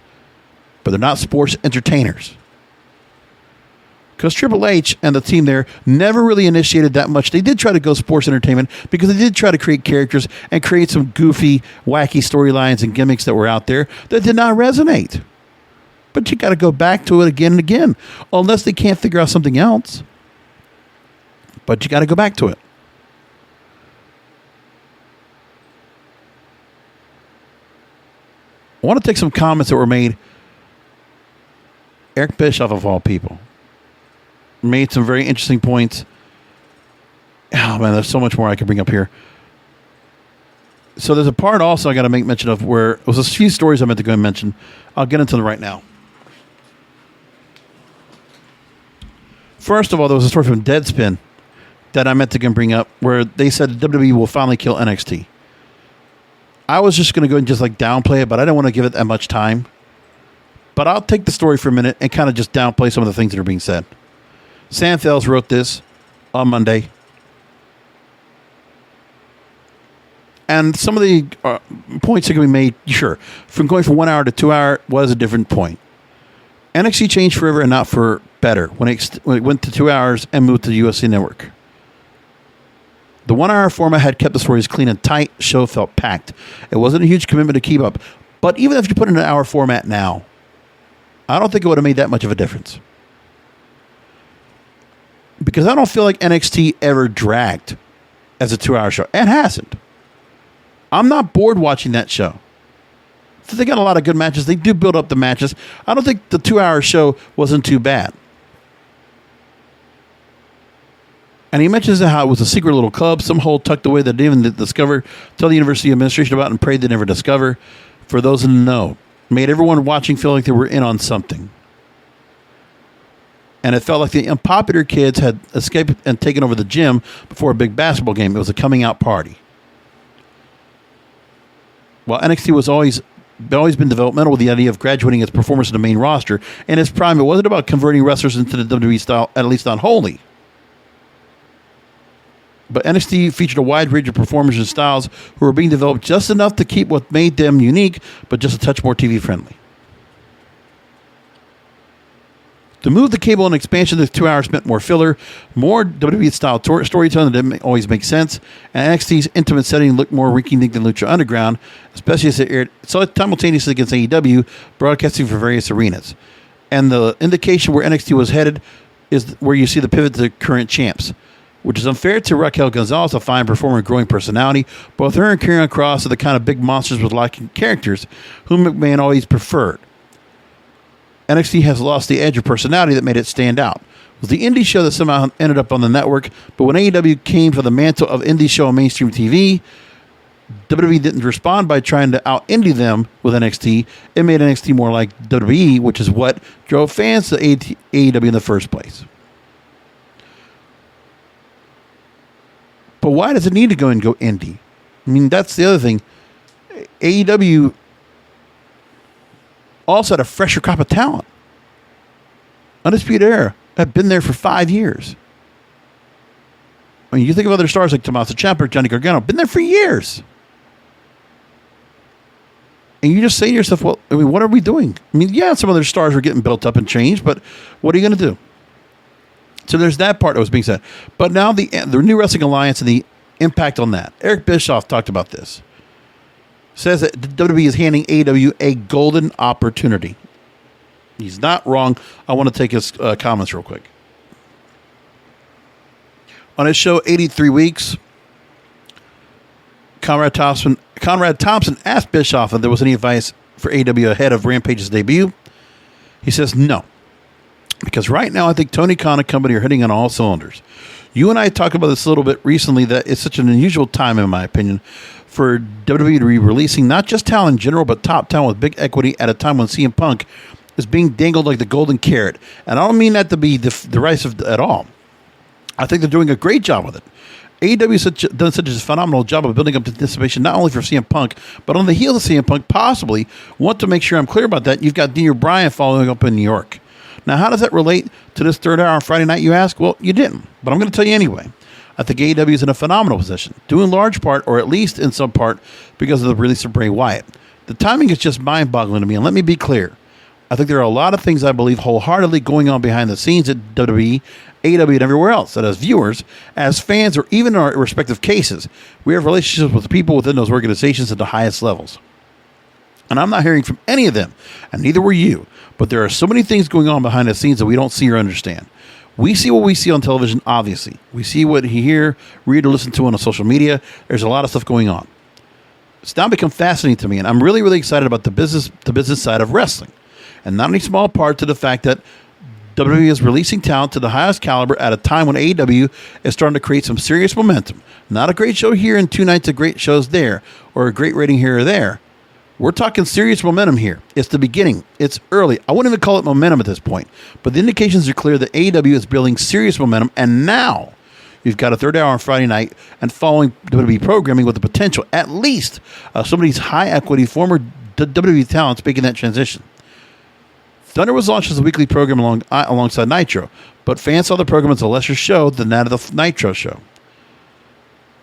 but they're not sports entertainers. Because Triple H and the team there never really initiated that much. They did try to go sports entertainment because they did try to create characters and create some goofy, wacky storylines and gimmicks that were out there that did not resonate. But you got to go back to it again and again, unless they can't figure out something else. But you got to go back to it. I want to take some comments that were made. Eric Bischoff, of all people, made some very interesting points. Oh, man, there's so much more I could bring up here. So there's a part also I got to make mention of where it was a few stories I meant to go and mention. I'll get into them right now. First of all, there was a story from Deadspin that I meant to go and bring up where they said WWE will finally kill NXT. I was just going to go and just downplay it, but I didn't want to give it that much time. But I'll take the story for a minute and kind of just downplay some of the things that are being said. Sam Fels wrote this on Monday. And some of the points that can be made, sure, from going from 1 hour to 2 hour was a different point. NXT changed forever and not for better when it went to 2 hours and moved to the UFC Network. The 1 hour format had kept the stories clean and tight. Show felt packed. It wasn't a huge commitment to keep up, But even if you put it in an hour format now, I don't think it would have made that much of a difference. Because I don't feel like NXT ever dragged as a 2-hour show. And hasn't. I'm not bored watching that show. So they got a lot of good matches. They do build up the matches. I don't think the 2-hour show wasn't too bad. And he mentions how it was a secret little club, some hole tucked away that they didn't discover, tell the university administration about, and prayed they never discover. For those in the know, made everyone watching feel like they were in on something. And it felt like the unpopular kids had escaped and taken over the gym before a big basketball game. It was a coming out party. While NXT was always been developmental with the idea of graduating its performers to the main roster, in its prime, it wasn't about converting wrestlers into the WWE style, at least not wholly. But NXT featured a wide range of performers and styles who were being developed just enough to keep what made them unique, but just a touch more TV friendly. To move the cable and expansion of the 2 hours meant more filler, more WWE-style storytelling that didn't always make sense, and NXT's intimate setting looked more rinky-dink than Lucha Underground, especially as it aired simultaneously against AEW, broadcasting for various arenas. And the indication where NXT was headed is where you see the pivot to current champs, which is unfair to Raquel Gonzalez, a fine performer and growing personality. Both her and Karrion Kross are the kind of big monsters with lacking characters whom McMahon always preferred. NXT has lost the edge of personality that made it stand out. It was the indie show that somehow ended up on the network, but when AEW came for the mantle of indie show on mainstream TV, WWE didn't respond by trying to out-indie them with NXT. It made NXT more like WWE, which is what drove fans to AEW in the first place. But why does it need to go indie? I mean, that's the other thing. AEW also had a fresher crop of talent. Undisputed Era had been there for 5 years. I mean, you think of other stars like Tommaso Ciampa, Johnny Gargano, been there for years. And you just say to yourself, well, I mean, what are we doing? I mean, yeah, some other stars were getting built up and changed, but what are you going to do? So there's that part that was being said. But now the New Wrestling Alliance and the impact on that. Eric Bischoff talked about this. Says that WWE is handing AEW a golden opportunity. He's not wrong. I want to take his comments real quick. On his show, 83 Weeks, Conrad Thompson asked Bischoff if there was any advice for AEW ahead of Rampage's debut. He says no. Because right now, I think Tony Khan and company are hitting on all cylinders. You and I talked about this a little bit recently, that it's such an unusual time, in my opinion, for WWE to be releasing not just talent in general, but top talent with big equity at a time when CM Punk is being dangled like the golden carrot. And I don't mean that to be derisive at all. I think they're doing a great job with it. AEW has done such a phenomenal job of building up anticipation, not only for CM Punk, but on the heels of CM Punk, possibly. Want to make sure I'm clear about that. You've got Daniel Bryan following up in New York. Now, how does that relate to this third hour on Friday night, you ask? Well, you didn't, but I'm going to tell you anyway. I think AEW is in a phenomenal position, due in large part, or at least in some part, because of the release of Bray Wyatt. The timing is just mind-boggling to me, and let me be clear. I think there are a lot of things I believe wholeheartedly going on behind the scenes at WWE, AEW, and everywhere else, that as viewers, as fans, or even in our respective cases, we have relationships with people within those organizations at the highest levels. And I'm not hearing from any of them, and neither were you. But there are so many things going on behind the scenes that we don't see or understand. We see what we see on television, obviously. We see what we hear, read, or listen to on social media. There's a lot of stuff going on. It's now become fascinating to me, and I'm really, really excited about the business side of wrestling. And not any small part to the fact that WWE is releasing talent to the highest caliber at a time when AEW is starting to create some serious momentum. Not a great show here and 2 nights of great shows there, or a great rating here or there. We're talking serious momentum here. It's the beginning. It's early. I wouldn't even call it momentum at this point. But the indications are clear that AEW is building serious momentum. And now you've got a third hour on Friday night and following WWE programming with the potential, at least, some of these high-equity former WWE talents making that transition. Thunder was launched as a weekly program alongside Nitro. But fans saw the program as a lesser show than that of the Nitro show.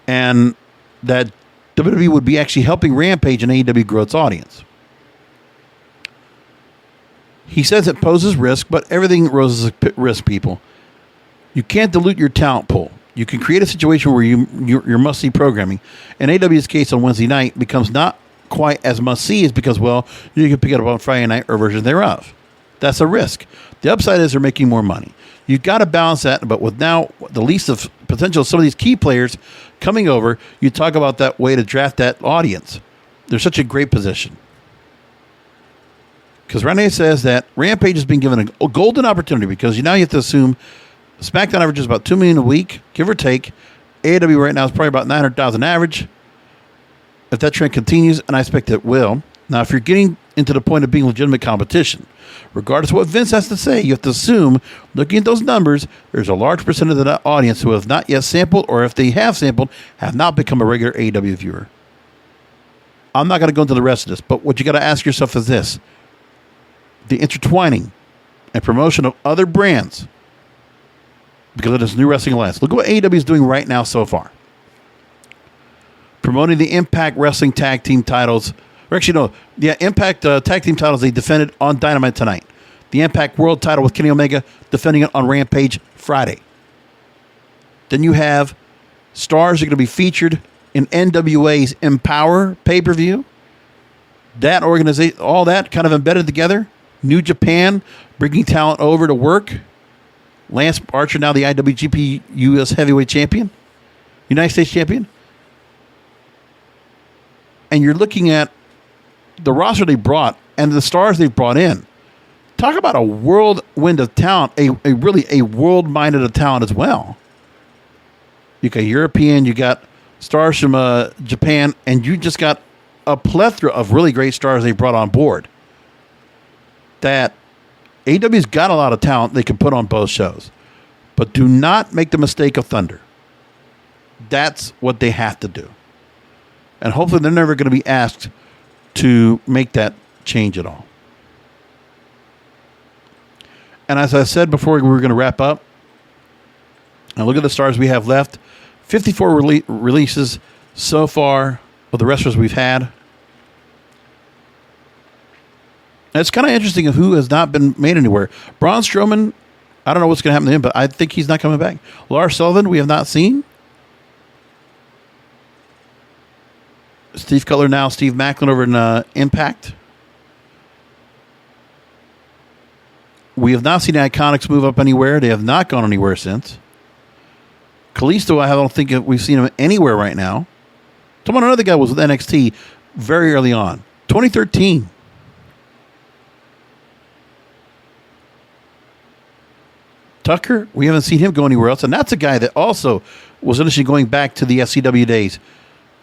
And that WWE would be actually helping Rampage and AEW grow its audience. He says it poses risk, but everything roses risk, people. You can't dilute your talent pool. You can create a situation where your must-see programming, in AEW's case on Wednesday night, becomes not quite as must-see is because, well, you can pick it up on Friday night or version thereof. That's a risk. The upside is they're making more money. You've got to balance that, but with now the least of potential of some of these key players coming over, you talk about that way to draft that audience. They're such a great position. Because Renee says that Rampage has been given a golden opportunity because now you have to assume Smackdown averages about $2 million a week, give or take. AEW right now is probably about 900,000 average. If that trend continues, and I expect it will. Now, if you're getting into the point of being legitimate competition, regardless of what Vince has to say, you have to assume, looking at those numbers, there's a large percentage of that audience who have not yet sampled, or if they have sampled, have not become a regular AEW viewer. I'm not going to go into the rest of this, but what you got to ask yourself is this. The intertwining and promotion of other brands because of this new wrestling alliance. Look at what AEW is doing right now so far. Promoting the Impact Wrestling Tag Team titles. Or actually, no. Yeah, Impact Tag Team titles they defended on Dynamite tonight. The Impact World title with Kenny Omega defending it on Rampage Friday. Then you have stars that are going to be featured in NWA's Empower pay-per-view. That organization, all that kind of embedded together. New Japan bringing talent over to work. Lance Archer, now the IWGP US Heavyweight Champion. United States Champion. And you're looking at the roster they brought and the stars they've brought in. Talk about a whirlwind of talent, a really world-minded of talent as well. You got European, you got stars from Japan, and you just got a plethora of really great stars they brought on board. That AEW's got a lot of talent they can put on both shows. But do not make the mistake of Thunder. That's what they have to do. And hopefully they're never going to be asked to make that change at all. And as I said before we were going to wrap up, and look at the stars we have left. 54 releases so far of the wrestlers we've had. And it's kind of interesting of who has not been made anywhere. Braun Strowman, I don't know what's going to happen to him, but I think he's not coming back. Lars Sullivan, we have not seen. Steve Cutler now, Steve Macklin over in Impact. We have not seen the Iconics move up anywhere. They have not gone anywhere since. Kalisto, I don't think we've seen him anywhere right now. Someone, another guy was with NXT very early on. 2013. Tucker, we haven't seen him go anywhere else. And that's a guy that also was initially going back to the SCW days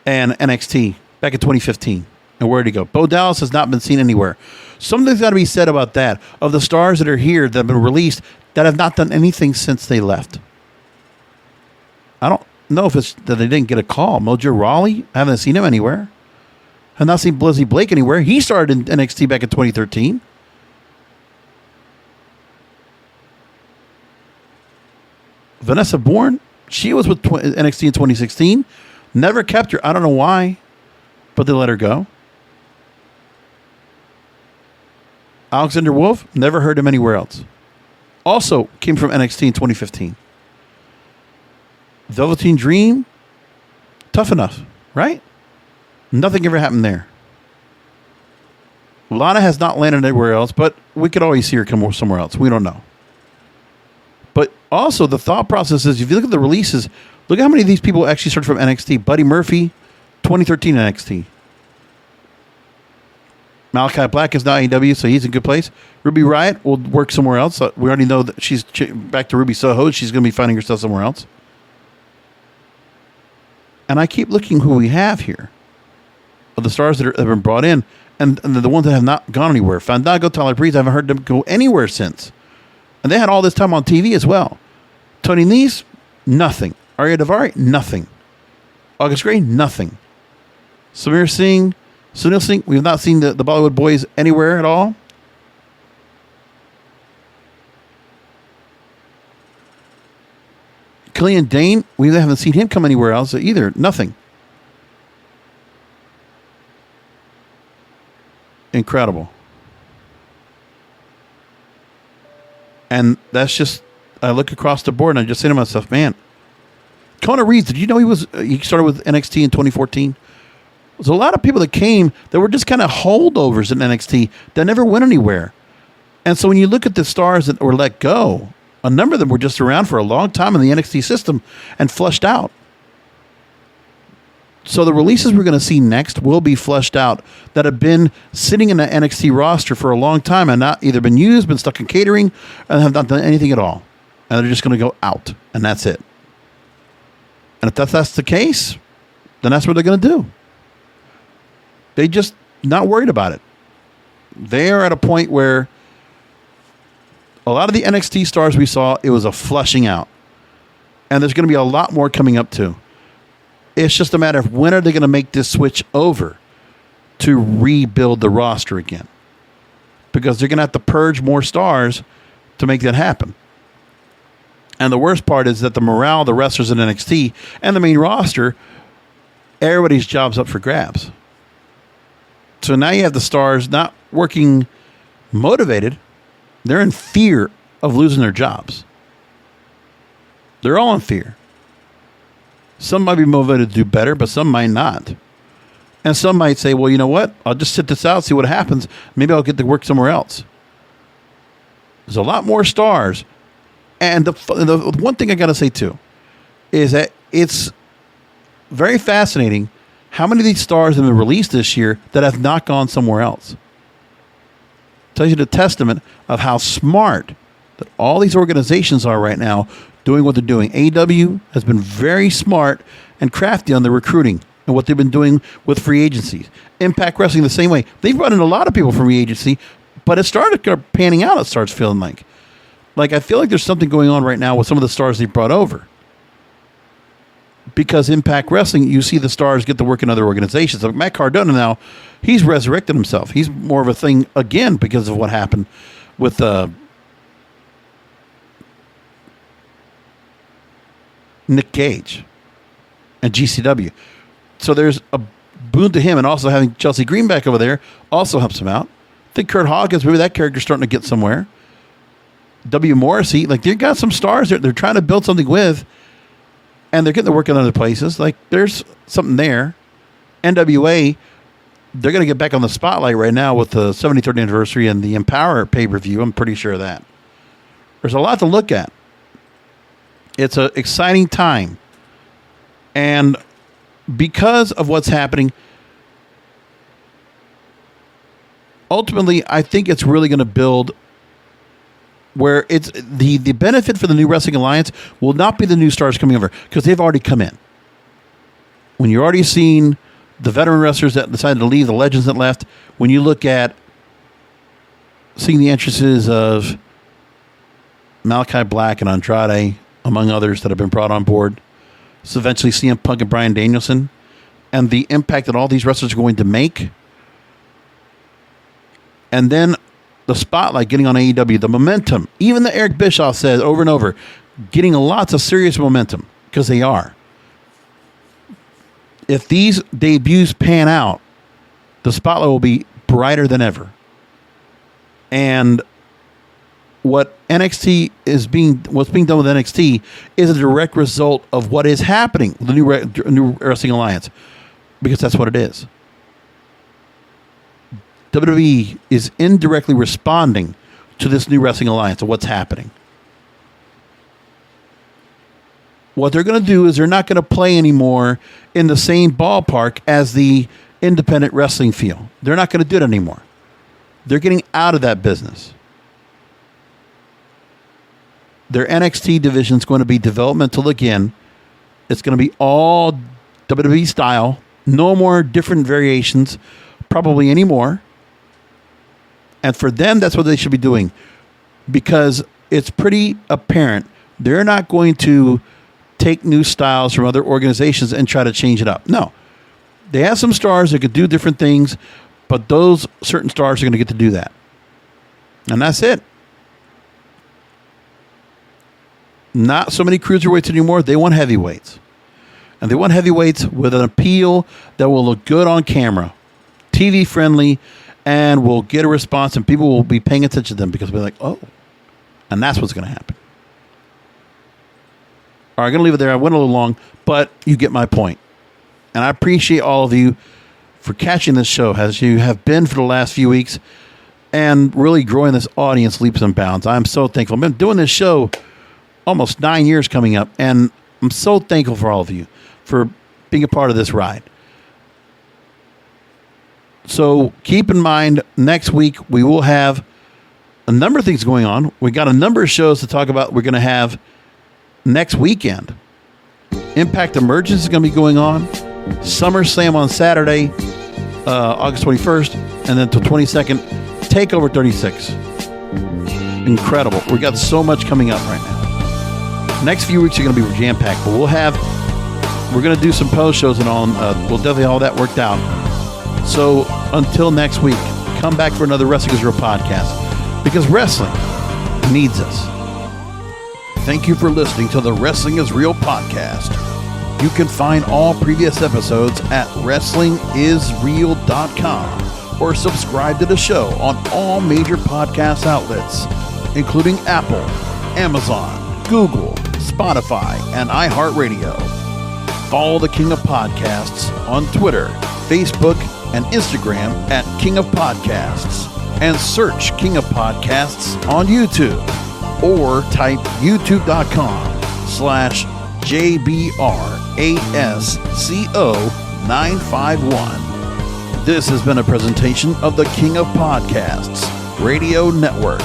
and NXT back in 2015. And where did he go? Bo Dallas has not been seen anywhere. Something's got to be said about that. Of the stars that are here that have been released that have not done anything since they left. I don't know if it's that they didn't get a call. Mojo Rawley, I haven't seen him anywhere. I've not seen Blizzy Blake anywhere. He started in NXT back in 2013. Vanessa Bourne, she was with NXT in 2016. Never kept her. I don't know why, but they let her go. Alexander Wolf, never heard him anywhere else. Also came from NXT in 2015. Velveteen Dream, tough enough, right? Nothing ever happened there. Lana has not landed anywhere else, but we could always see her come somewhere else. We don't know. But also the thought process is, if you look at the releases, look at how many of these people actually started from NXT. Buddy Murphy, 2013 NXT. Malachi Black is now AEW, so he's in a good place. Ruby Riott will work somewhere else. We already know that she's back to Ruby Soho. She's going to be finding herself somewhere else. And I keep looking who we have here of the stars that have been brought in, and the ones that have not gone anywhere. Fandango, Tyler Breeze, I haven't heard them go anywhere since. And they had all this time on TV as well. Tony Nese, nothing. Arya Davari, nothing. August Gray, nothing. Samir Singh, Sunil Singh, we have not seen the Bollywood Boys anywhere at all. Killian Dane, we haven't seen him come anywhere else either. Nothing. Incredible. And that's just, I look across the board and I just say to myself, man, Kona Reeves, did you know he started with NXT in 2014? There's a lot of people that came that were just kind of holdovers in NXT that never went anywhere. And so when you look at the stars that were let go, a number of them were just around for a long time in the NXT system and flushed out. So the releases we're going to see next will be flushed out that have been sitting in the NXT roster for a long time and not either been used, been stuck in catering, and have not done anything at all. And they're just going to go out, and that's it. And if that's the case, then that's what they're going to do. They just not worried about it. They are at a point where a lot of the NXT stars we saw, it was a flushing out. And there's going to be a lot more coming up too. It's just a matter of when are they going to make this switch over to rebuild the roster again. Because they're going to have to purge more stars to make that happen. And the worst part is that the morale of the wrestlers in NXT and the main roster, everybody's job's up for grabs. So now you have the stars not working motivated. They're in fear of losing their jobs. They're all in fear. Some might be motivated to do better, but some might not. And some might say, well, you know what? I'll just sit this out, see what happens. Maybe I'll get to work somewhere else. There's a lot more stars. And the one thing I got to say, too, is that it's very fascinating how many of these stars have been released this year that have not gone somewhere else. Tells you the testament of how smart that all these organizations are right now doing what they're doing. AEW has been very smart and crafty on the recruiting and what they've been doing with free agencies. Impact Wrestling the same way. They've brought in a lot of people from free agency, but it started panning out, it starts feeling like. Like, I feel like there's something going on right now with some of the stars they brought over. Because Impact Wrestling, you see the stars get to work in other organizations. Like Matt Cardona now, he's resurrected himself. He's more of a thing again because of what happened with Nick Gage and GCW. So there's a boon to him, and also having Chelsea Green back over there also helps him out. I think Kurt Hawkins, maybe that character's starting to get somewhere. W. Morrissey, like they've got some stars they're trying to build something with, and they're getting to work in other places. Like there's something there. NWA, they're going to get back on the spotlight right now with the 73rd anniversary and the Empower pay-per-view. I'm pretty sure of that. There's a lot to look at. It's an exciting time. And because of what's happening, ultimately, I think it's really going to build where it's the benefit for the New Wrestling Alliance will not be the new stars coming over because they've already come in. When you're already seen the veteran wrestlers that decided to leave, the legends that left, when you look at seeing the entrances of Malachi Black and Andrade, among others that have been brought on board, so eventually CM Punk and Bryan Danielson, and the impact that all these wrestlers are going to make, and then the spotlight getting on AEW, the momentum, even the Eric Bischoff says over and over, getting lots of serious momentum, because they are. If these debuts pan out, the spotlight will be brighter than ever. And what's being done with NXT is a direct result of what is happening with the New Wrestling Alliance, because that's what it is. WWE is indirectly responding to this New Wrestling Alliance of what's happening. What they're going to do is they're not going to play anymore in the same ballpark as the independent wrestling feel. They're not going to do it anymore. They're getting out of that business. Their NXT division is going to be developmental again. It's going to be all WWE style. No more different variations, probably anymore. And for them, that's what they should be doing, because it's pretty apparent they're not going to take new styles from other organizations and try to change it up. No. They have some stars that could do different things, but those certain stars are going to get to do that. And that's it. Not so many cruiserweights anymore. They want heavyweights. And they want heavyweights with an appeal that will look good on camera, TV friendly, and will get a response, and people will be paying attention to them because they'll be like, oh. And that's what's going to happen. All right, I'm going to leave it there. I went a little long, but you get my point. And I appreciate all of you for catching this show as you have been for the last few weeks and really growing this audience leaps and bounds. I'm so thankful. I've been doing this show almost 9 years coming up, and I'm so thankful for all of you for being a part of this ride. So keep in mind, next week we will have a number of things going on. We got a number of shows to talk about. We're going to have next weekend. Impact Emergence is going to be going on. SummerSlam on Saturday, August 21st, and then till 22nd, TakeOver 36. Incredible. We got so much coming up right now. Next few weeks are going to be jam-packed, but we're going to do some post shows and all. We'll definitely have all that worked out. So until next week, come back for another Wrestling is Real podcast, because wrestling needs us. Thank you for listening to the Wrestling is Real podcast. You can find all previous episodes at wrestlingisreal.com or subscribe to the show on all major podcast outlets, including Apple, Amazon, Google, Spotify, and iHeartRadio. Follow the King of Podcasts on Twitter, Facebook, and Instagram at King of Podcasts, and search King of Podcasts on YouTube, or type youtube.com/JBRASCO951. This has been a presentation of the King of Podcasts Radio Network.